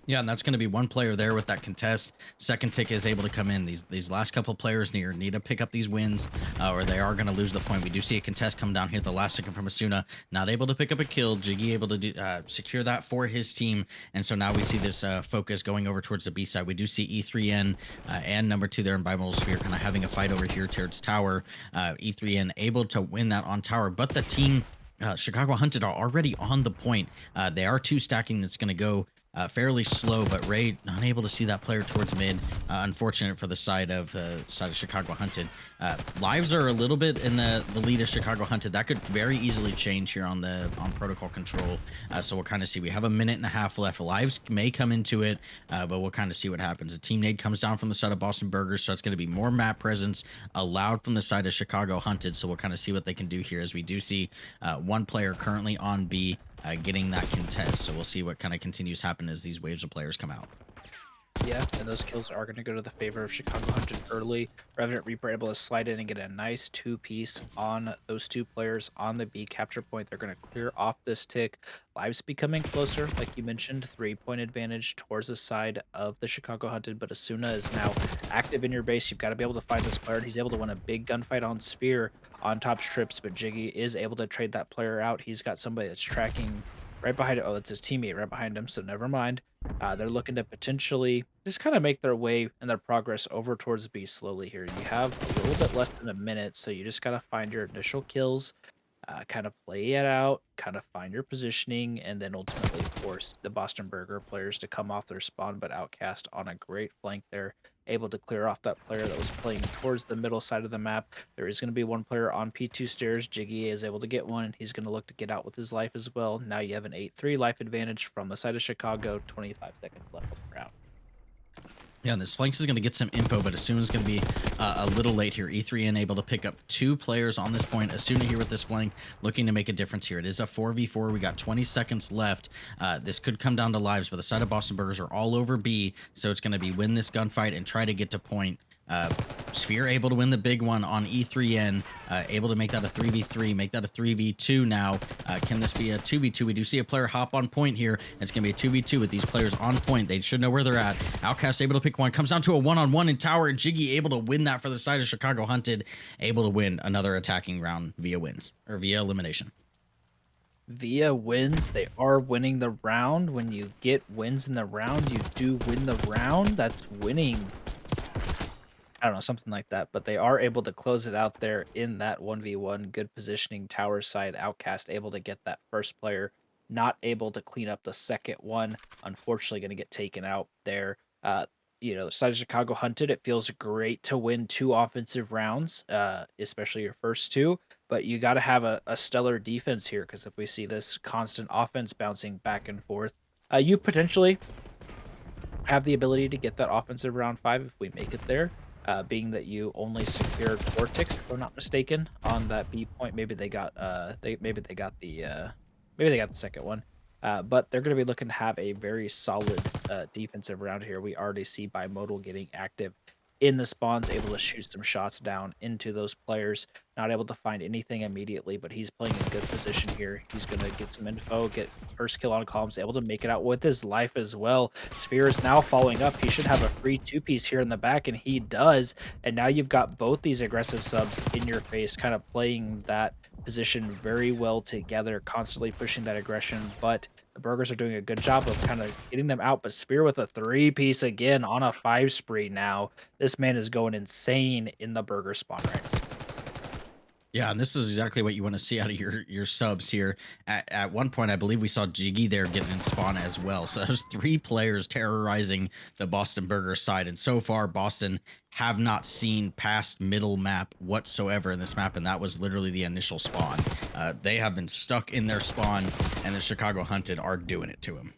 [SPEAKER 2] Yeah, and that's going to be one player there with that contest. Second tick is able to come in. These last couple players need to pick up these wins, or they are going to lose the point. We do see a contest come down here at the last second from Asuna, not able to pick up a kill. Jiggy able to secure that for his team, and so now we see this focus going over towards the B side. We do see E3N and number 2 there in Bimodal Sphere kind of having a fight over here towards Tower. E3N able to win that on Tower, but the team Chicago hunted are already on the point. They are 2 stacking. That's going to go fairly slow, but Ray unable to see that player towards mid. Unfortunate for the side of Chicago hunted. Lives are a little bit in the lead of Chicago hunted. That could very easily change here on protocol control. So we'll kind of see. We have a minute and a half left. Lives may come into it, but we'll kind of see what happens. A team nade comes down from the side of Boston Burgers, so it's going to be more map presence allowed from the side of Chicago hunted. So we'll kind of see what they can do here, as we do see one player currently on B. Getting that contest, so we'll see what kind of continues happen as these waves of players come out.
[SPEAKER 1] Yeah, and those kills are going to go to the favor of Chicago hunted early. Revenant Reaper able to slide in and get a nice 2-piece on those 2 players on the B capture point. They're going to clear off this tick. Lives becoming closer, like you mentioned, 3-point advantage towards the side of the Chicago hunted, but Asuna is now active in your base. You've got to be able to find this player. He's able to win a big gunfight on Sphere on top strips, but Jiggy is able to trade that player out. He's got somebody that's tracking right behind it. Oh, that's his teammate right behind him, so never mind. They're looking to potentially just kind of make their way and their progress over towards B slowly here. You have a little bit less than a minute, so you just got to find your initial kills, kind of play it out, kind of find your positioning, and then ultimately force the Boston Burger players to come off their spawn. But Outcast on a great flank there, able to clear off that player that was playing towards the middle side of the map. There is going to be one player on P2 stairs. Jiggy is able to get one, and he's going to look to get out with his life as well. Now you have an 8-3 life advantage from the side of Chicago, 25 seconds left on the round.
[SPEAKER 2] Yeah, and this flanks is going to get some info, but Asuna is going to be a little late here. E3N able to pick up 2 players on this point. Asuna here with this flank, looking to make a difference here. It is a 4v4. We got 20 seconds left. This could come down to lives, but the side of Boston Burgers are all over B, so it's going to be win this gunfight and try to get to point. Sphere able to win the big one on E3N, able to make that a 3v3, make that a 3v2 now. Can this be a 2v2? We do see a player hop on point here. It's going to be a 2v2 with these players on point. They should know where they're at. Outcast able to pick one. Comes down to a one-on-one in Tower, and Jiggy able to win that for the side of Chicago hunted. Able to win another attacking round via wins, or via elimination.
[SPEAKER 1] via wins. They are winning the round. When you get wins in the round, you do win the round. That's winning. I don't know, something like that, but they are able to close it out there in that 1v1, good positioning, tower side, Outcast able to get that first player, not able to clean up the second one, unfortunately gonna get taken out there. Side of Chicago hunted, it feels great to win 2 offensive rounds, especially your first 2, but you gotta have a stellar defense here because if we see this constant offense bouncing back and forth, you potentially have the ability to get that offensive round 5 if we make it there, being that you only secured Vortex, if I'm not mistaken, on that B point. Maybe they got the second one. But they're gonna be looking to have a very solid, defensive round here. We already see Bimodal getting active in the spawns, able to shoot some shots down into those players, not able to find anything immediately, but he's playing in good position here. He's gonna get some info, get first kill on columns, able to make it out with his life as well. Sphere is now following up. He should have a free two-piece here in the back, and he does. And now you've got both these aggressive subs in your face, kind of playing that position very well together, constantly pushing that aggression. But the Burgers are doing a good job of kind of getting them out. But Sphere with a three-piece again on a 5 spree now. This man is going insane in the burger spawn right now.
[SPEAKER 2] Yeah, and this is exactly what you want to see out of your subs here. At one point, I believe we saw Jiggy there getting in spawn as well. So there's 3 players terrorizing the Boston Burger side, and so far Boston have not seen past middle map whatsoever in this map, and that was literally the initial spawn. They have been stuck in their spawn, and the Chicago Hunted are doing it to them.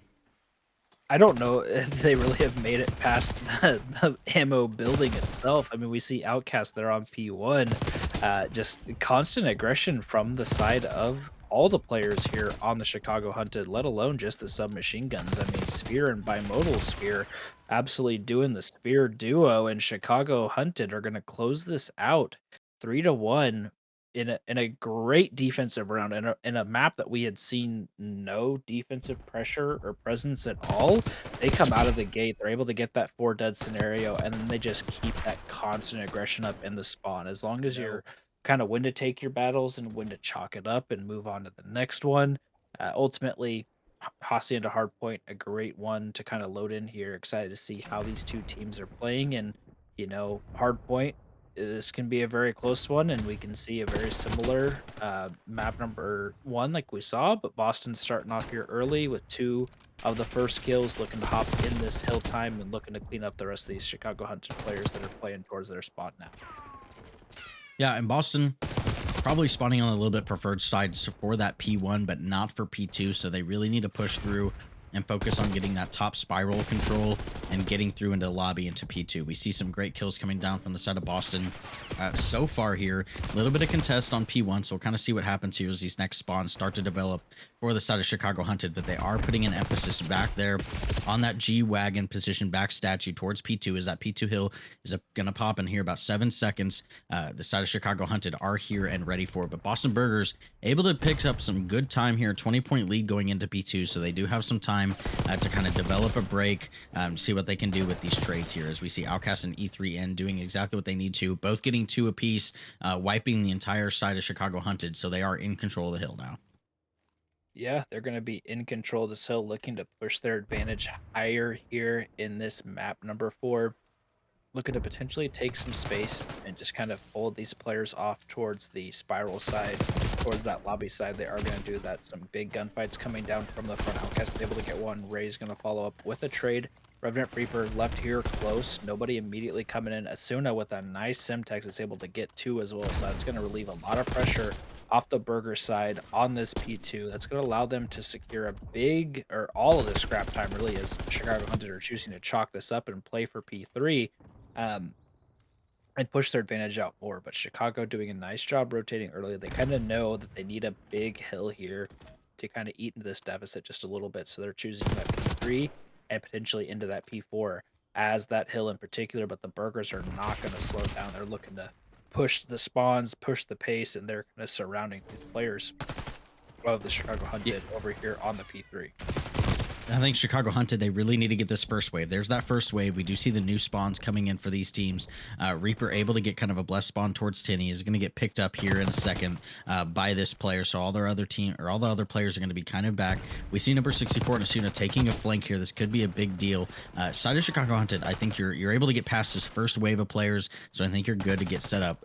[SPEAKER 1] I don't know if they really have made it past the ammo building itself. I mean, we see Outcast there on P1, just constant aggression from the side of all the players here on the Chicago Hunted, let alone just the submachine guns. I mean, Sphere and Bimodal Sphere absolutely doing the Sphere duo, and Chicago Hunted are going to close this out 3-1 in a great defensive round in a map that we had seen no defensive pressure or presence at all. They come out of the gate, they're able to get that 4 dead scenario, and then they just keep that constant aggression up in the spawn. As long as you're kind of when to take your battles and when to chalk it up and move on to the next one. Ultimately, Hacienda Hardpoint, a great one to kind of load in here. Excited to see how these two teams are playing. And, Hardpoint, this can be a very close one, and we can see a very similar map number 1 like we saw. But Boston's starting off here early with 2 of the first kills, looking to hop in this hill time and looking to clean up the rest of these Chicago Hunted players that are playing towards their spot now.
[SPEAKER 2] Yeah, and Boston probably spawning on a little bit preferred sides for that P1, but not for P2. So they really need to push through and focus on getting that top spiral control and getting through into the lobby into P2. We see some great kills coming down from the side of Boston so far here. A little bit of contest on P1, so we'll kind of see what happens here as these next spawns start to develop for the side of Chicago Hunted, but they are putting an emphasis back there on that G-Wagon position back statue towards P2 as that P2 hill is going to pop in here about 7 seconds. The side of Chicago Hunted are here and ready for it, but Boston Burgers able to pick up some good time here, 20-point lead going into P2, so they do have some time to kind of develop a break, see what they can do with these trades here as we see Outcast and E3N doing exactly what they need to, both getting 2 apiece, wiping the entire side of Chicago Hunted, so they are in control of the hill now.
[SPEAKER 1] Yeah, they're going to be in control of this hill, looking to push their advantage higher here in this map number 4. Looking to potentially take some space and just kind of pull these players off towards the spiral side, towards that lobby side. They are going to do that. Some big gunfights coming down from the front. Outcast able to get one. Ray's going to follow up with a trade. Revenant Reaper left here close. Nobody immediately coming in. Asuna with a nice Semtex is able to get 2 as well. So that's going to relieve a lot of pressure off the Burger side on this P2. That's going to allow them to secure a big, or all of the scrap time really, as Chicago Hunted are choosing to chalk this up and play for P3. Um, and push their advantage out more. But Chicago doing a nice job rotating early. They kind of know that they need a big hill here to kind of eat into this deficit just a little bit. So they're choosing that P3 and potentially into that P4 as that hill in particular. But the Burgers are not going to slow down. They're looking to push the spawns, push the pace, and they're kind of surrounding these players of the Chicago Hunted over here on the P3.
[SPEAKER 2] I think Chicago Hunted, they really need to get this first wave. There's that first wave. We do see the new spawns coming in for these teams. Reaper able to get kind of a blessed spawn towards Tinny is going to get picked up here in a second by this player. So all their other team or all the other players are going to be kind of back. We see number 64 and Asuna taking a flank here. This could be a big deal. Side of Chicago Hunted, I think you're able to get past this first wave of players. So I think you're good to get set up.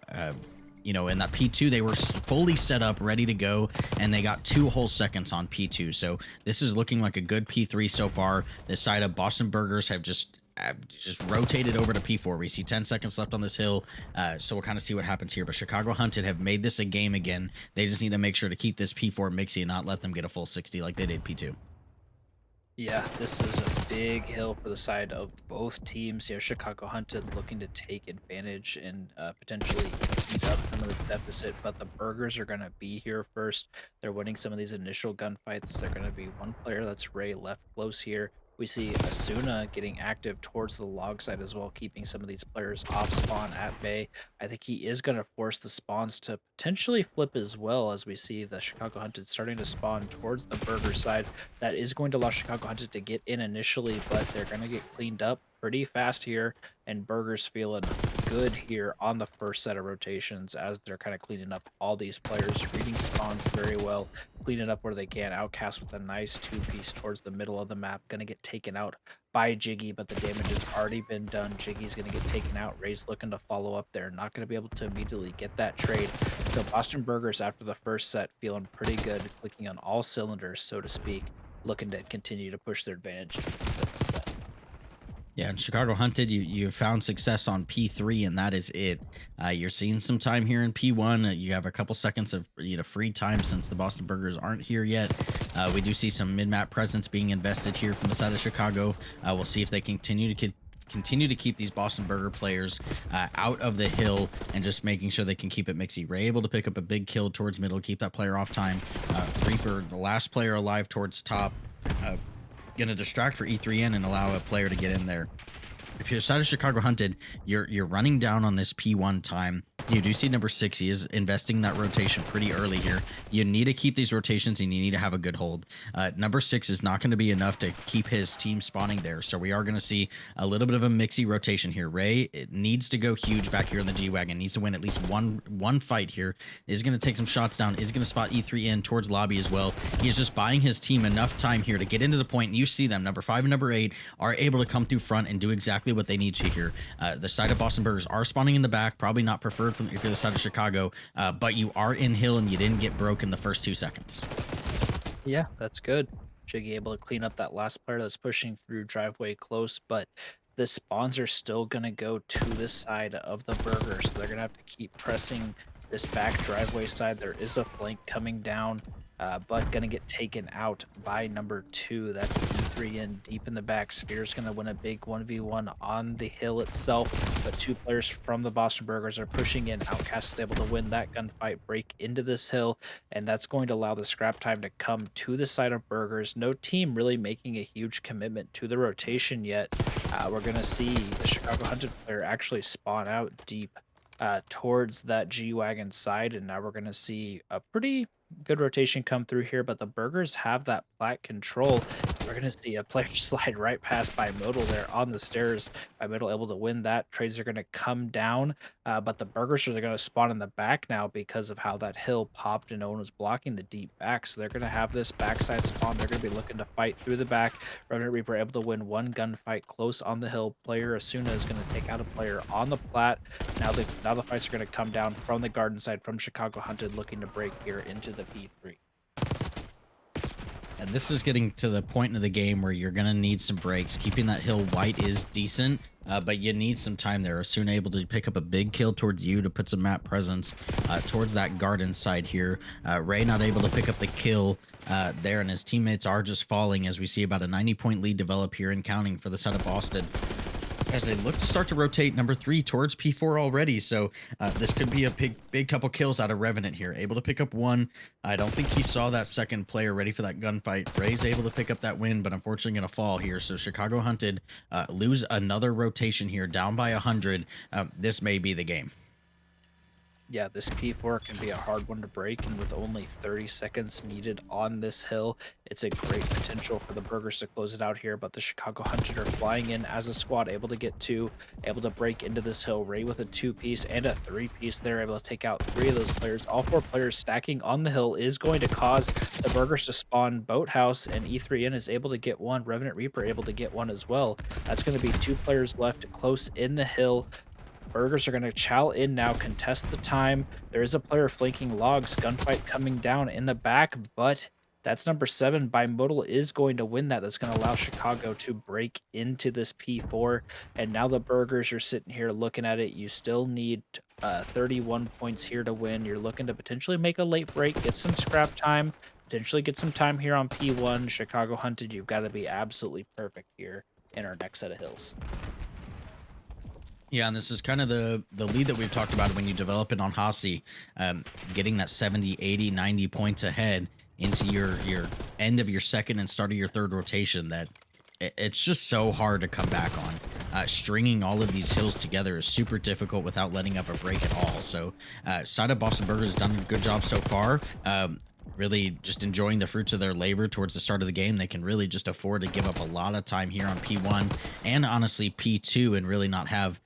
[SPEAKER 2] In that P2, they were fully set up, ready to go, and they got 2 whole seconds on P2. So this is looking like a good P3 so far. This side of Boston Burgers have just rotated over to P4. We see 10 seconds left on this hill, so we'll kind of see what happens here. But Chicago Hunted have made this a game again. They just need to make sure to keep this P4 mixy and not let them get a full 60 like they did P2.
[SPEAKER 1] Yeah, this is a big hill for the side of both teams. Chicago Hunted looking to take advantage and potentially eat up some of this deficit, but the Burgers are going to be here first. They're winning some of these initial gunfights. They're going to be one player that's Ray left close here. We see Asuna getting active towards the log side as well, keeping some of these players off spawn at bay. I think he is going to force the spawns to potentially flip as well, as we see the Chicago Hunted starting to spawn towards the Burger side. That is going to allow Chicago Hunted to get in initially, but they're going to get cleaned up pretty fast here, and Burger's feeling good here on the first set of rotations as they're kind of cleaning up all these players, reading spawns very well, cleaning up where they can. Outcast with a nice 2-piece towards the middle of the map, going to get taken out by Jiggy, but the damage has already been done. Jiggy's going to get taken out. Ray's looking to follow up there, not going to be able to immediately get that trade. So Boston Burgers, after the first set, feeling pretty good, clicking on all cylinders, so to speak, looking to continue to push their advantage.
[SPEAKER 2] Yeah, in Chicago Hunted, you found success on P3, and that is it. You're seeing some time here in P1. You have a couple seconds of free time since the Boston Burgers aren't here yet. We do see some mid-map presence being invested here from the side of Chicago. We'll see if they continue to keep these Boston Burger players out of the hill and just making sure they can keep it mixy. Ray able to pick up a big kill towards middle, keep that player off time. Reaper, the last player alive towards top. Gonna distract for E3N and allow a player to get in there. If you're side of Chicago Hunted, you're running down on this P1 time. You do see number 6. He is investing that rotation pretty early here. You need to keep these rotations and you need to have a good hold. Number 6 is not going to be enough to keep his team spawning there. So we are going to see a little bit of a mixy rotation here. Ray, it needs to go huge back here in the G-Wagon. Needs to win at least one fight here. Is going to take some shots down. Is going to spot E3N towards lobby as well. He is just buying his team enough time here to get into the point. And you see them, number 5 and number 8, are able to come through front and do exactly what they need to here. The side of Boston Burgers are spawning in the back. Probably not preferred if you're the side of Chicago, but you are in hill and you didn't get broke in the first 2 seconds.
[SPEAKER 1] Yeah, that's good. Jiggy able to clean up that last player that's pushing through driveway close, but the spawns are still going to go to this side of the Burger, so they're going to have to keep pressing this back driveway side. There is a flank coming down, but going to get taken out by number 2. That's E3N deep in the back. Sphere's going to win a big 1v1 on the hill itself, but 2 players from the Boston Burgers are pushing in. Outcast is able to win that gunfight, break into this hill, and that's going to allow the scrap time to come to the side of Burgers. No team really making a huge commitment to the rotation yet. We're going to see the Chicago Hunted player actually spawn out deep towards that G-Wagon side, and now we're going to see a pretty good rotation come through here, but the Burgers have that plat control. We're going to see a player slide right past by Modal there on the stairs. By Modal able to win that. Trades are going to come down, but the Burgers are going to spawn in the back now because of how that hill popped and no one was blocking the deep back. So they're going to have this backside spawn. They're going to be looking to fight through the back. Revenant Reaper able to win one gunfight close on the hill. Player Asuna is going to take out a player on the plat. Now the fights are going to come down from the garden side from Chicago Hunted, looking to break here into the P3.
[SPEAKER 2] And this is getting to the point of the game where you're going to need some breaks. Keeping that hill white is decent, but you need some time there. Soon able to pick up a big kill towards you to put some map presence towards that garden side here. Ray not able to pick up the kill there, and his teammates are just falling as we see about a 90-point lead develop here and counting for the side of Boston, as they look to start to rotate number 3 towards P4 already. So this could be a big couple kills out of Revenant here. Able to pick up one. I don't think he saw that second player ready for that gunfight. Ray's able to pick up that win, but unfortunately going to fall here. So Chicago Hunted lose another rotation here, down by 100. This may be the game.
[SPEAKER 1] Yeah, this P4 can be a hard one to break, and with only 30 seconds needed on this hill, it's a great potential for the Burgers to close it out here. But the Chicago Hunted are flying in as a squad, able to get two, able to break into this hill. Ray with a two-piece and a three-piece there, able to take out three of those players. All four players stacking on the hill is going to cause the Burgers to spawn Boathouse, and E3N is able to get one. Revenant Reaper able to get one as well. That's going to be two players left close in the hill. Burgers are going to chow in now, contest the time. There is a player flanking logs, gunfight coming down in the back, but that's number 7. Bimodal is going to win that. That's going to allow Chicago to break into this P4. And now the Burgers, you're sitting here looking at it. You still need 31 points here to win. You're looking to potentially make a late break, get some scrap time, potentially get some time here on P1. Chicago Hunted, you've got to be absolutely perfect here in our next set of hills.
[SPEAKER 2] Yeah, and this is kind of the lead that we've talked about when you develop it on Hasi, getting that 70, 80, 90 points ahead into your end of your second and start of your third rotation. That it's just so hard to come back on. Stringing all of these hills together is super difficult without letting up a break at all. So, side of Boston Burger has done a good job so far. Really just enjoying the fruits of their labor towards the start of the game. They can really just afford to give up a lot of time here on P1 and honestly P2 and really not have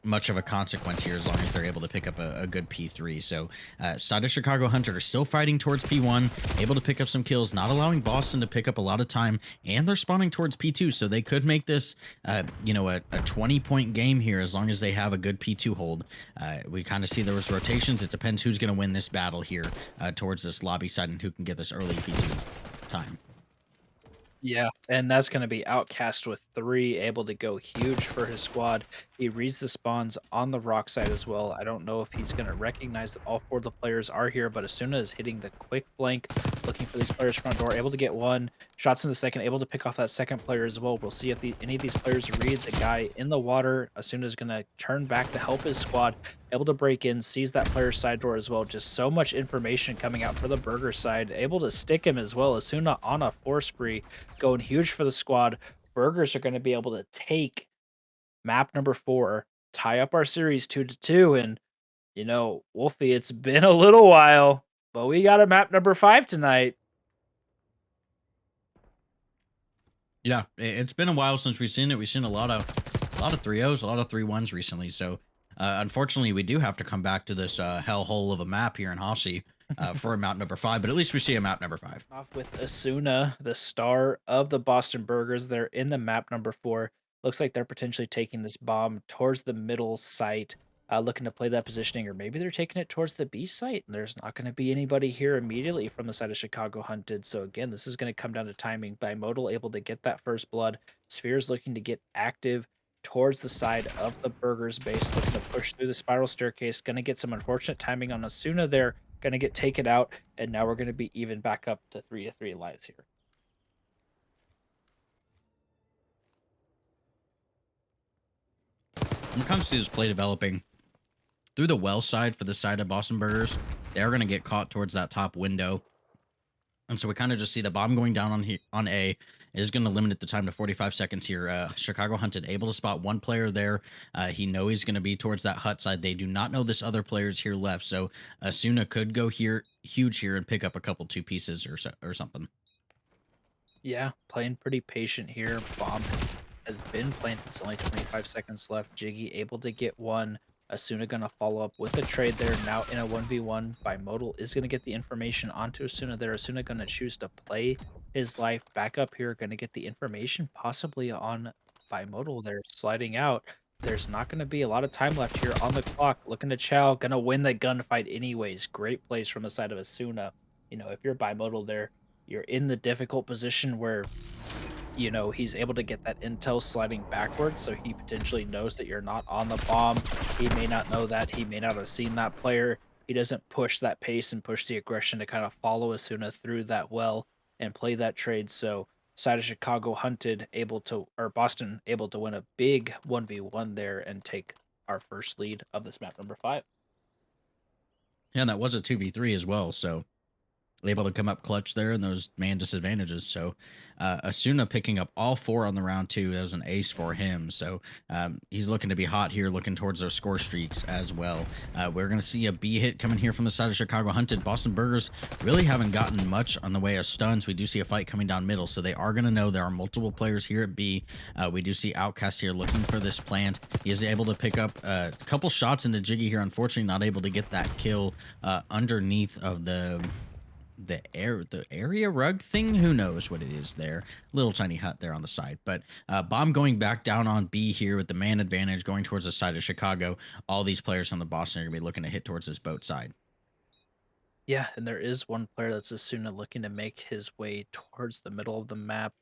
[SPEAKER 2] much of a consequence here as long as they're able to pick up a good P3. So side of Chicago Hunter are still fighting towards P1, able to pick up some kills, not allowing Boston to pick up a lot of time, and they're spawning towards P2. So they could make this, a 20-point game here as long as they have a good P2 hold. We kind of see those rotations. It depends who's going to win this battle here towards this lobby side and who can get this early P2 time.
[SPEAKER 1] Yeah, and that's gonna be Outcast with 3, able to go huge for his squad. He reads the spawns on the rock side as well. I don't know if he's gonna recognize that all 4 of the players are here, but as soon as hitting the quick flank, looking for these players front door, able to get 1, shots in the second, able to pick off that second player as well. We'll see if any of these players read the guy in the water. Asuna is gonna turn back to help his squad, able to break in, sees that player's side door as well. Just so much information coming out for the Burger side, able to stick him as well. Asuna on a 4 spree, going huge for the squad. Burgers are going to be able to take map number 4, tie up our series 2-2. And, Wolfie, it's been a little while, but we got a map number 5 tonight.
[SPEAKER 2] Yeah, it's been a while since we've seen it. We've seen a lot of 3-0s, a lot of 3-1s recently. So unfortunately, we do have to come back to this hellhole of a map here in Hoshi for a map number 5. But at least we see a map number 5.
[SPEAKER 1] Off with Asuna, the star of the Boston Burgers. They're in the map number 4. Looks like they're potentially taking this bomb towards the middle site, looking to play that positioning, or maybe they're taking it towards the B site. And there's not going to be anybody here immediately from the side of Chicago Hunted. So again, this is going to come down to timing. Bimodal able to get that first blood. Sphere's looking to get active towards the side of the Burgers base, looking to push through the spiral staircase. Going to get some unfortunate timing on Asuna there. Going to get taken out, and now we're going to be even back up to 3-3 lives here.
[SPEAKER 2] When it comes to this play developing through the well side for the side of Boston Burgers, they're going to get caught towards that top window. And so we kind of just see the bomb going down on A is going to limit the time to 45 seconds here. Chicago Hunted able to spot one player there. He know he's going to be towards that hut side. They do not know this other player's here left. So Asuna could go here huge here and pick up a couple two pieces or something.
[SPEAKER 1] Yeah, playing pretty patient here. Bomb has been planted. It's only 25 seconds left. Jiggy able to get one. Asuna going to follow up with a trade there. Now in a 1v1. Bimodal is going to get the information onto Asuna there. Asuna going to choose to play his life back up here. Going to get the information possibly on Bimodal there sliding out. There's not going to be a lot of time left here on the clock. Looking to Chow. Going to win the gunfight anyways. Great plays from the side of Asuna. If you're Bimodal there, you're in the difficult position where he's able to get that intel sliding backwards, so he potentially knows that you're not on the bomb. He may not know that. He may not have seen that player. He doesn't push that pace and push the aggression to kind of follow Asuna through that well and play that trade. So side of Chicago Hunted or Boston able to win a big 1v1 there and take our first lead of this map number 5.
[SPEAKER 2] Yeah, and that was a 2v3 as well. So able to come up clutch there in those man disadvantages. So Asuna picking up all four on the round two. That was an ace for him. So he's looking to be hot here, looking towards those score streaks as well. We're going to see a B hit coming here from the side of Chicago Hunted. Boston Burgers really haven't gotten much on the way of stuns. We do see a fight coming down middle, so they are going to know there are multiple players here at B. We do see Outcast here looking for this plant. He is able to pick up a couple shots into Jiggy here. Unfortunately, not able to get that kill underneath of the area rug thing. Who knows what it is there? Little tiny hut there on the side. But bomb going back down on B here with the man advantage going towards the side of Chicago. All these players from the Boston are gonna be looking to hit towards this boat side.
[SPEAKER 1] Yeah, and there is one player that's Asuna looking to make his way towards the middle of the map.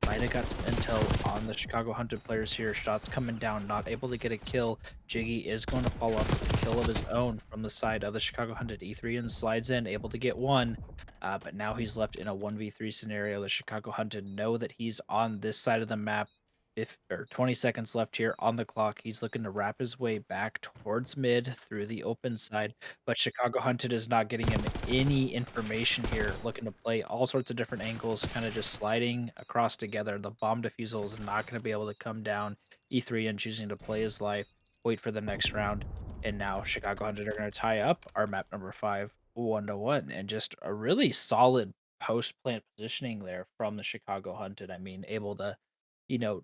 [SPEAKER 1] Might have got some intel on the Chicago Hunted players here. Shots coming down, not able to get a kill. Jiggy is going to follow up with a kill of his own from the side of the Chicago Hunted. E3 and slides in, able to get one. But now he's left in a 1v3 scenario. The Chicago Hunted know that he's on this side of the map. If or 20 seconds left here on the clock, he's looking to wrap his way back towards mid through the open side, but Chicago Hunted is not getting him any information here, looking to play all sorts of different angles, kind of just sliding across together. The bomb defusal is not going to be able to come down. E3 and choosing to play his life, wait for the next round, and now Chicago Hunted are going to tie up our map number 5, 1-1, and just a really solid post plant positioning there from the Chicago Hunted. I mean, able to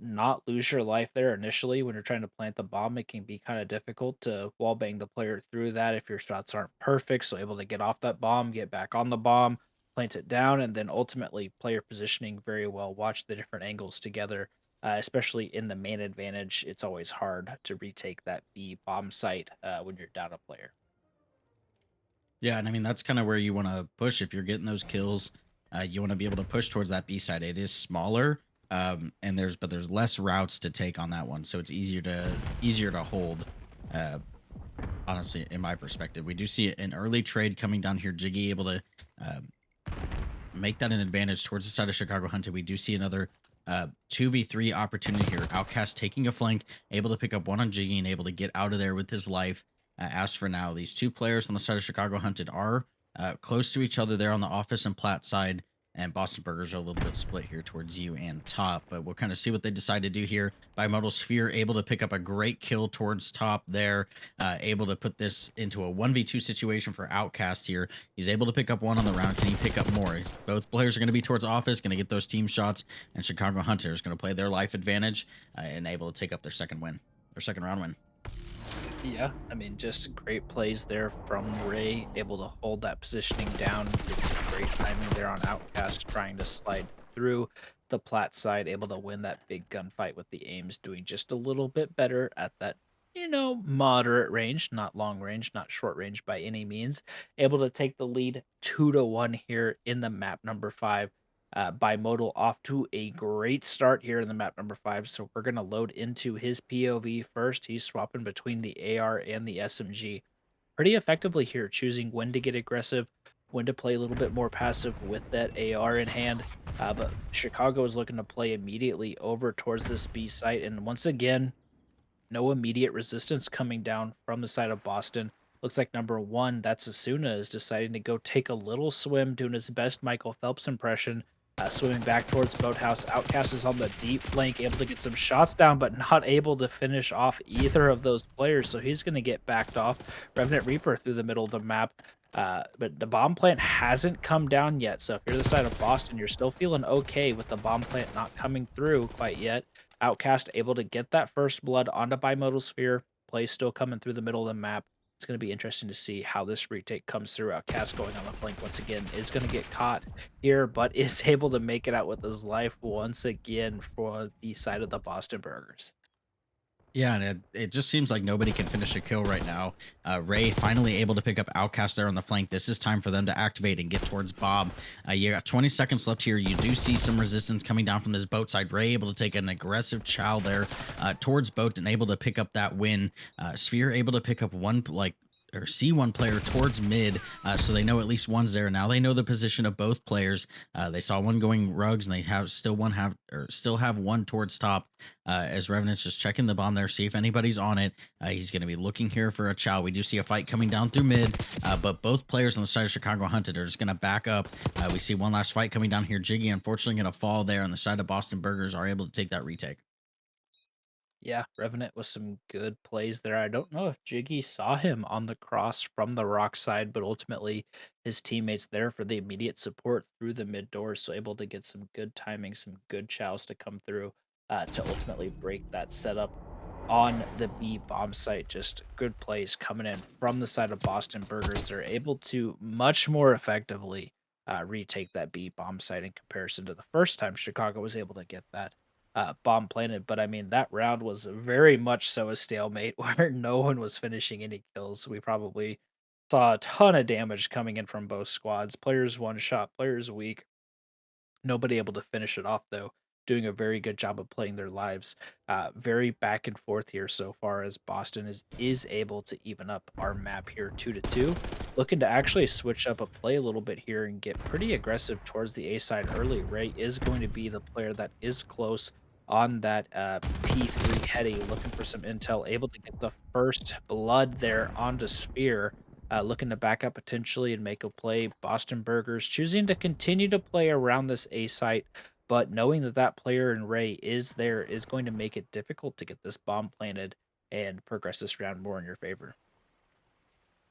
[SPEAKER 1] not lose your life there initially when you're trying to plant the bomb. It can be kind of difficult to wall bang the player through that if your shots aren't perfect. So able to get off that bomb, get back on the bomb, plant it down, and then ultimately play your positioning very well. Watch the different angles together, especially in the main advantage. It's always hard to retake that B bomb site when you're down a player.
[SPEAKER 2] Yeah, and I mean that's kind of where you want to push if you're getting those kills. You want to be able to push towards that B side. It is smaller, and there's less routes to take on that one, so it's easier to hold. Uh, Honestly, in my perspective, we do see an early trade coming down here. Jiggy able to uh, make that an advantage towards the side of Chicago Hunted. We do see another 2v3 opportunity here. Outcast taking a flank, able to pick up one on Jiggy and able to get out of there with his life. As for now, these two players on the side of Chicago Hunted are close to each other there on the office and plat side. And Boston Burgers are a little bit split here towards you and top, but we'll kind of see what they decide to do here. Bimodal Sphere able to pick up a great kill towards top there, able to put this into a 1v2 situation for Outcast here. He's able to pick up one on the round. Can he pick up more? Both players are going to be towards office, going to get those team shots, and Chicago Hunter is going to play their life advantage and able to take up their second win, their second round win.
[SPEAKER 1] Yeah, I mean, just great plays there from Ray, able to hold that positioning down. Get some great timing there on Outcast, trying to slide through the plat side, able to win that big gunfight with the aims, doing just a little bit better at that, moderate range, not long range, not short range by any means. Able to take the lead 2-1 here in the map number 5. Bimodal off to a great start here in the map number 5. So we're going to load into his POV first. He's swapping between the AR and the SMG pretty effectively here, choosing when to get aggressive, when to play a little bit more passive with that AR in hand. But Chicago is looking to play immediately over towards this B site. And once again, no immediate resistance coming down from the side of Boston. Looks like number 1, that's Asuna, is deciding to go take a little swim, doing his best Michael Phelps impression, swimming back towards Boathouse. Outcast is on the deep flank, able to get some shots down, but not able to finish off either of those players, so he's going to get backed off. Revenant Reaper through the middle of the map. But the bomb plant hasn't come down yet, so if you're the side of Boston, you're still feeling okay with the bomb plant not coming through quite yet. Outcast able to get that first blood onto Bimodal Sphere. Play still coming through the middle of the map. It's going to be interesting to see how this retake comes through. Outcast going on the flank once again is going to get caught here, but is able to make it out with his life once again for the side of the Boston Burgers.
[SPEAKER 2] Yeah, and it just seems like nobody can finish a kill right now. Ray finally able to pick up Outcast there on the flank. This is time for them to activate and get towards Bob. You got 20 seconds left here. You do see some resistance coming down from this boat side. Ray able to take an aggressive chow there towards boat and able to pick up that win. Sphere able to pick up one, like, or see one player towards mid, so they know at least one's there. Now they know the position of both players. They saw one going rugs, and they still have one towards top. As Revenant's just checking the bomb there, see if anybody's on it. He's going to be looking here for a chow. We do see a fight coming down through mid, but both players on the side of Chicago Hunted are just going to back up. We see one last fight coming down here. Jiggy unfortunately going to fall there on the side of Boston Burgers, are able to take that retake.
[SPEAKER 1] Yeah, Revenant with some good plays there. I don't know if Jiggy saw him on the cross from the rock side, but ultimately his teammates there for the immediate support through the mid door, so able to get some good timing, some good chows to come through to ultimately break that setup on the B bomb site. Just good plays coming in from the side of Boston Burgers. They're able to much more effectively retake that B bomb site in comparison to the first time Chicago was able to get that bomb planted. But I mean, that round was very much so a stalemate where no one was finishing any kills. We probably saw a ton of damage coming in from both squads. Players one shot, players weak. Nobody able to finish it off though, doing a very good job of playing their lives. Very back and forth here so far as Boston is able to even up our map here 2-2. Looking to actually switch up a play a little bit here and get pretty aggressive towards the A side early. Ray is going to be the player that is close on that P3 heady, looking for some intel, able to get the first blood there onto Spear, looking to back up potentially and make a play. Boston Burgers choosing to continue to play around this A site, but knowing that that player in Ray is there is going to make it difficult to get this bomb planted and progress this round more in your favor.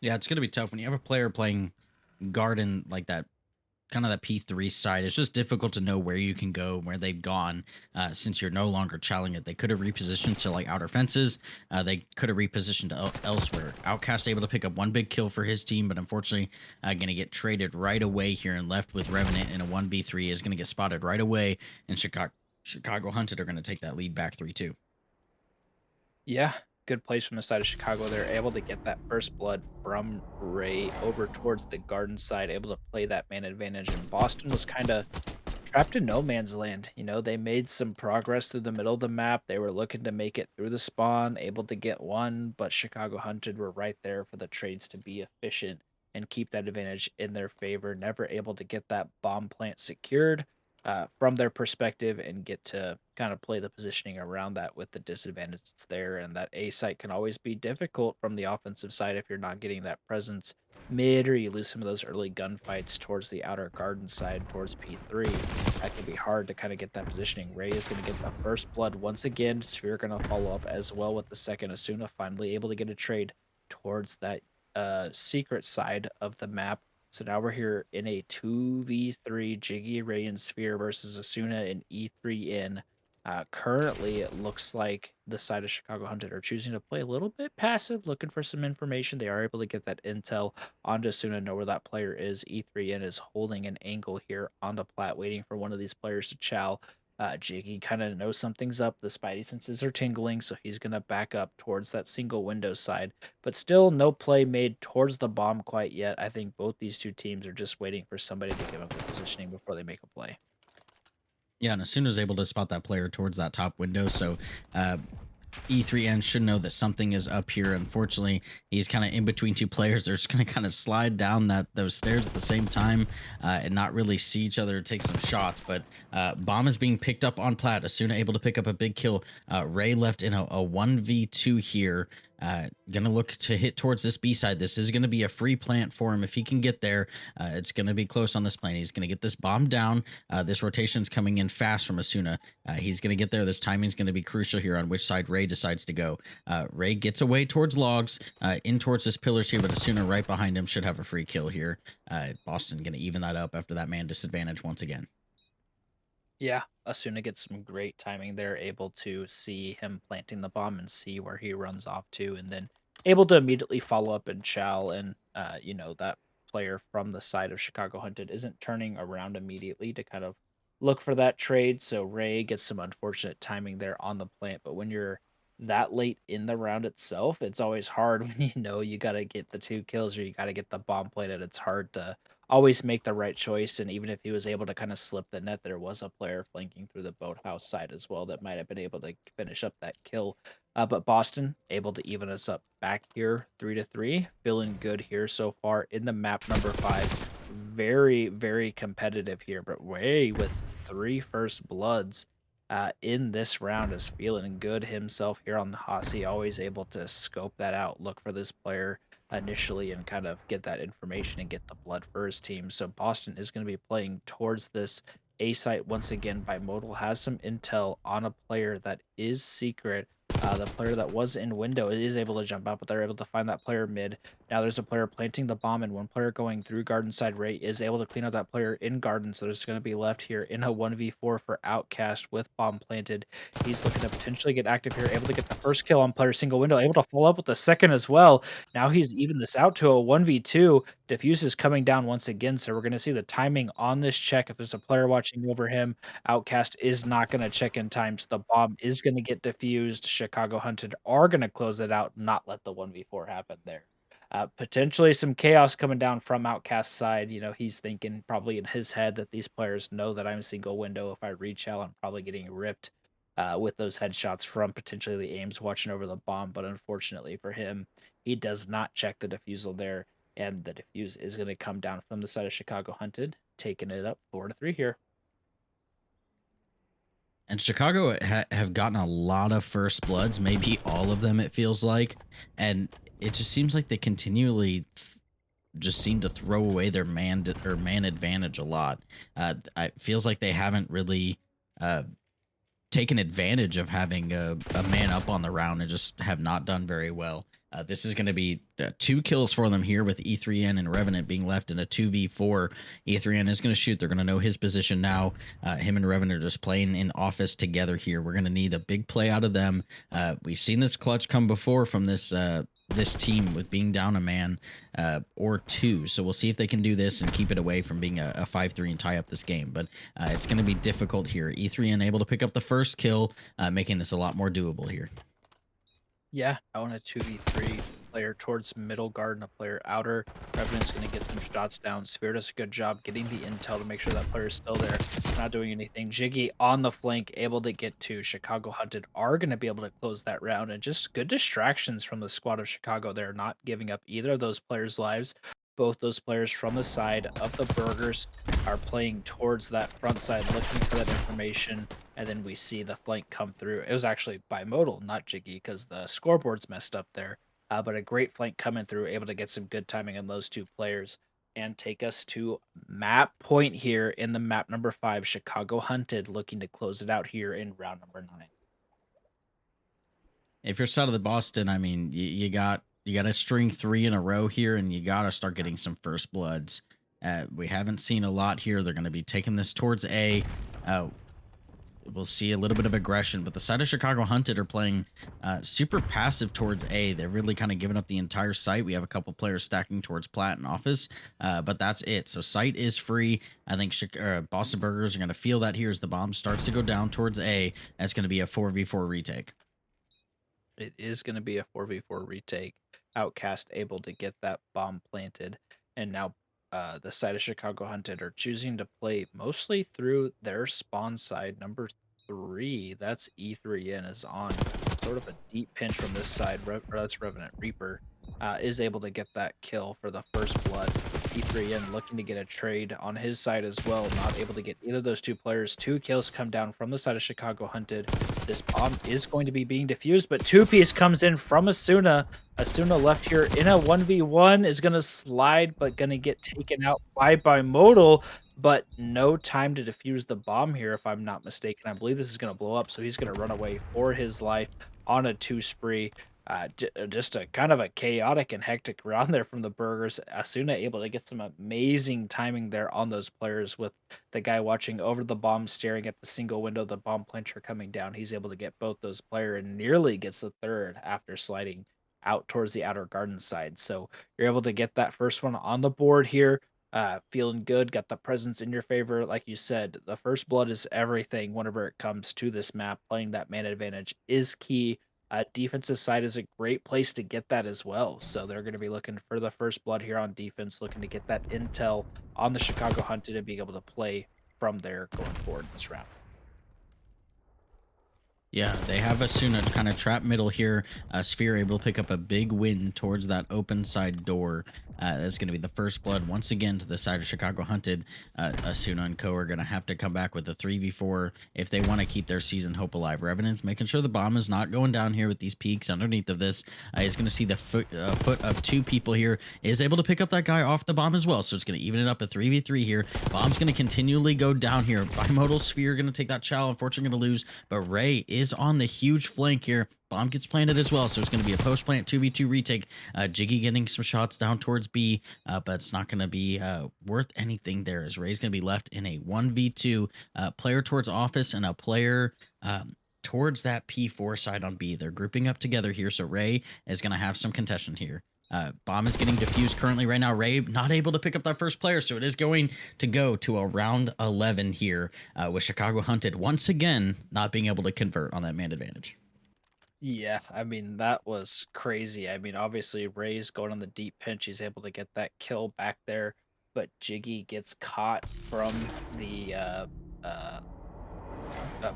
[SPEAKER 2] Yeah, it's going to be tough when you have a player playing Garden like that, kind of that P3 side. It's just difficult to know where you can go, where they've gone, since you're no longer challenging it. They could have repositioned to like outer fences. They could have repositioned to elsewhere. Outcast able to pick up one big kill for his team, but unfortunately, going to get traded right away here and left with Revenant in a 1v3 is going to get spotted right away. And Chicago Hunted are going to take that lead back 3-2.
[SPEAKER 1] Yeah, good plays from the side of Chicago. They're able to get that first blood from Ray over towards the garden side, able to play that man advantage. And Boston was kind of trapped in no man's land. You know, they made some progress through the middle of the map. They were looking to make it through the spawn, able to get one, but Chicago Hunted were right there for the trades to be efficient and keep that advantage in their favor. Never able to get that bomb plant secured from their perspective and get to kind of play the positioning around that with the disadvantage that's there. And that A site can always be difficult from the offensive side if you're not getting that presence mid or you lose some of those early gunfights towards the outer garden side towards P3. That can be hard to kind of get that positioning. Ray is going to get the first blood once again. Sphere going to follow up as well with the second. Asuna finally able to get a trade towards that secret side of the map. So now we're here in a 2v3 Jiggy, Ray, and Sphere versus Asuna and E3 in. Currently, it looks like the side of Chicago Hunted are choosing to play a little bit passive, looking for some information. They are able to get that intel onto Asuna, know where that player is. E3N is holding an angle here onto Plat, waiting for one of these players to chow. Jiggy kind of knows something's up. The spidey senses are tingling, so he's going to back up towards that single window side. But still, no play made towards the bomb quite yet. I think both these two teams are just waiting for somebody to give up the positioning before they make a play.
[SPEAKER 2] Yeah, and as soon as able to spot that player towards that top window, so uh, E3N should know that something is up here. Unfortunately, he's kind of in between two players. They're just going to kind of slide down those stairs at the same time and not really see each other, take some shots. But bomb is being picked up on Plat. Asuna able to pick up a big kill. Ray left in a 1v2 here. Gonna look to hit towards this B side. This is gonna be a free plant for him if he can get there. It's gonna be close on this plane. He's gonna get this bomb down. This rotation's coming in fast from Asuna. He's going to get there. This timing's going to be crucial here on which side Ray decides to go. Ray gets away towards logs, in towards this pillars here, but Asuna right behind him should have a free kill here. Boston going to even that up after that man disadvantage once again.
[SPEAKER 1] Yeah, Asuna gets some great timing there, able to see him planting the bomb and see where he runs off to, and then able to immediately follow up and chow. And that player from the side of Chicago Hunted isn't turning around immediately to kind of look for that trade. So Ray gets some unfortunate timing there on the plant. But when you're that late in the round itself, it's always hard when you know you got to get the two kills or you got to get the bomb planted. It's hard to always make the right choice. And even if he was able to kind of slip the net, there was a player flanking through the boathouse side as well that might have been able to finish up that kill. But Boston able to even us up back here 3-3. Feeling good here so far in the map number 5. Very, very competitive here, but way with 3 first bloods in this round is feeling good himself here on the Hossie. Always able to scope that out, look for this player initially and kind of get that information and get the blood for his team. So Boston is going to be playing towards this A site once again. Bimodal has some intel on a player that is secret. The player that was in window is able to jump out, but they're able to find that player mid. Now there's a player planting the bomb, and one player going through garden side. Ray is able to clean up that player in garden, so there's going to be left here in a 1v4 for Outcast with bomb planted. He's looking to potentially get active here, able to get the first kill on player single window, able to follow up with the second as well. Now he's even this out to a 1v2. Diffuse is coming down once again, so we're going to see the timing on this check. If there's a player watching over him, Outcast is not going to check in time, so the bomb is going to get diffused. Chicago Hunted are going to close it out, not let the 1v4 happen there. Potentially some chaos coming down from Outcast's side. You know, he's thinking probably in his head that these players know that I'm a single window. If I reach out, I'm probably getting ripped with those headshots from potentially the aims watching over the bomb. But unfortunately for him, he does not check the defusal there. And the defuse is going to come down from the side of Chicago Hunted, taking it up 4-3 here.
[SPEAKER 2] And Chicago have gotten a lot of first bloods, maybe all of them, it feels like. And it just seems like they continually just seem to throw away their man advantage a lot. It feels like they haven't really uh, taken advantage of having a man up on the round and just have not done very well. This is going to be 2 kills for them here with E3N and Revenant being left in a 2v4. E3N is going to shoot. They're going to know his position now. Him and Revenant are just playing in office together here. We're going to need a big play out of them. We've seen this clutch come before from this team with being down a man or 2. So we'll see if they can do this and keep it away from being a 5-3 and tie up this game. But it's going to be difficult here. E3 unable to pick up the first kill, making this a lot more doable here.
[SPEAKER 1] Yeah, I want a 2v3 player towards middle garden, a player outer. Revenant's going to get some shots down. Sphere does a good job getting the intel to make sure that player is still there, not doing anything. Jiggy on the flank, able to get to. Chicago Hunted are going to be able to close that round, and just good distractions from the squad of Chicago. They're not giving up either of those players' lives. Both those players from the side of the Burgers are playing towards that front side, looking for that information, and then we see the flank come through. It was actually bimodal, not Jiggy, because the scoreboard's messed up there. But a great flank coming through, able to get some good timing on those 2 players and take us to map point here in the map number 5. Chicago Hunted looking to close it out here in round number 9.
[SPEAKER 2] If you're side of the Boston, I mean, you got to string 3 in a row here, and you got to start getting some first bloods. We haven't seen a lot here. They're going to be taking this towards A. We'll see a little bit of aggression, but the side of Chicago Hunted are playing super passive towards A. They're really kind of giving up the entire site. We have a couple players stacking towards Plat and Office, but that's it. So site is free. I think Boston Burgers are going to feel that here as the bomb starts to go down towards A. That's going to be a 4v4 retake.
[SPEAKER 1] It is going to be a 4v4 retake. Outcast able to get that bomb planted, and now the side of Chicago Hunted are choosing to play mostly through their spawn side number 3. That's E3N is on sort of a deep pinch from this side. Or that's Revenant Reaper is able to get that kill for the first blood. E3N looking to get a trade on his side as well, not able to get either of those 2 players. 2 kills come down from the side of Chicago Hunted. This bomb is going to be being defused, but 2-piece comes in from Asuna. Asuna left here in a 1v1 is going to slide, but going to get taken out by Bimodal, but no time to defuse the bomb here, if I'm not mistaken. I believe this is going to blow up, so he's going to run away for his life on a 2 spree. Just a kind of a chaotic and hectic round there from the Burgers. Asuna able to get some amazing timing there on those players with the guy watching over the bomb, staring at the single window, the bomb planter coming down. He's able to get both those player and nearly gets the third after sliding out towards the outer garden side. So you're able to get that first one on the board here. Feeling good, got the presence in your favor. Like you said, the first blood is everything whenever it comes to this map. Playing that man advantage is key. Defensive side is a great place to get that as well. So they're going to be looking for the first blood here on defense, looking to get that intel on the Chicago Hunted and being able to play from there going forward in this round.
[SPEAKER 2] Yeah, they have Asuna kind of trap middle here. Sphere able to pick up a big win towards that open side door. That's going to be the first blood once again to the side of Chicago Hunted. Asuna and Co are going to have to come back with a 3v4 if they want to keep their season hope alive. Revenant's making sure the bomb is not going down here with these peaks underneath of this. He's going to see the foot of two people here. Is able to pick up that guy off the bomb as well. So it's going to even it up a 3v3 here. Bomb's going to continually go down here. Bimodal Sphere going to take that chow. Unfortunately, going to lose. But Ray is on the huge flank here. Bomb gets planted as well, so it's going to be a post plant 2v2 retake. Jiggy getting some shots down towards B, but it's not going to be worth anything there, as Ray's going to be left in a 1v2 player towards office and a player towards that P4 side on B. They're grouping up together here, so Ray is going to have some contention here. Bomb is getting diffused currently right now. Ray not able to pick up that first player, so it is going to go to a round 11 here with Chicago Hunted once again not being able to convert on that man advantage.
[SPEAKER 1] Yeah, I mean, that was crazy. I mean, obviously, Ray's going on the deep pinch. He's able to get that kill back there, but Jiggy gets caught from the uh,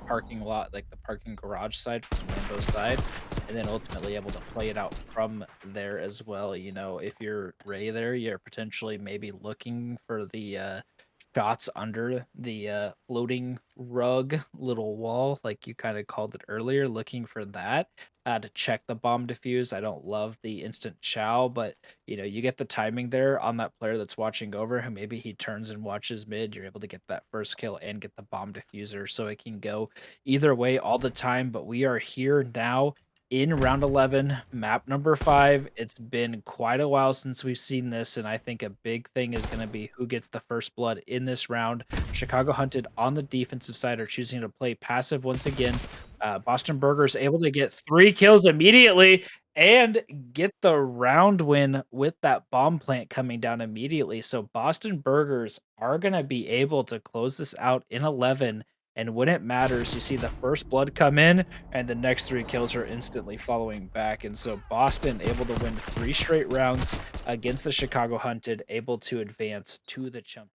[SPEAKER 1] parking lot, like the parking garage side from Lambo's side, and then ultimately able to play it out from there as well. You know, if you're Ray there, you're potentially maybe looking for the shots under the floating rug little wall, like you kind of called it earlier, looking for that to check the bomb diffuse. I don't love the instant chow, but you know, you get the timing there on that player that's watching over who maybe he turns and watches mid. You're able to get that first kill and get the bomb diffuser, so it can go either way all the time. But we are here now in round 11, map number 5. It's been quite a while since we've seen this, and I think a big thing is going to be who gets the first blood in this round. Chicago Hunted on the defensive side are choosing to play passive once again. Boston Burgers able to get 3 kills immediately and get the round win with that bomb plant coming down immediately. So Boston Burgers are going to be able to close this out in 11. And when it matters, you see the first blood come in, and the next 3 kills are instantly following back. And so Boston able to win 3 straight rounds against the Chicago Hunted, able to advance to the Chumpionship.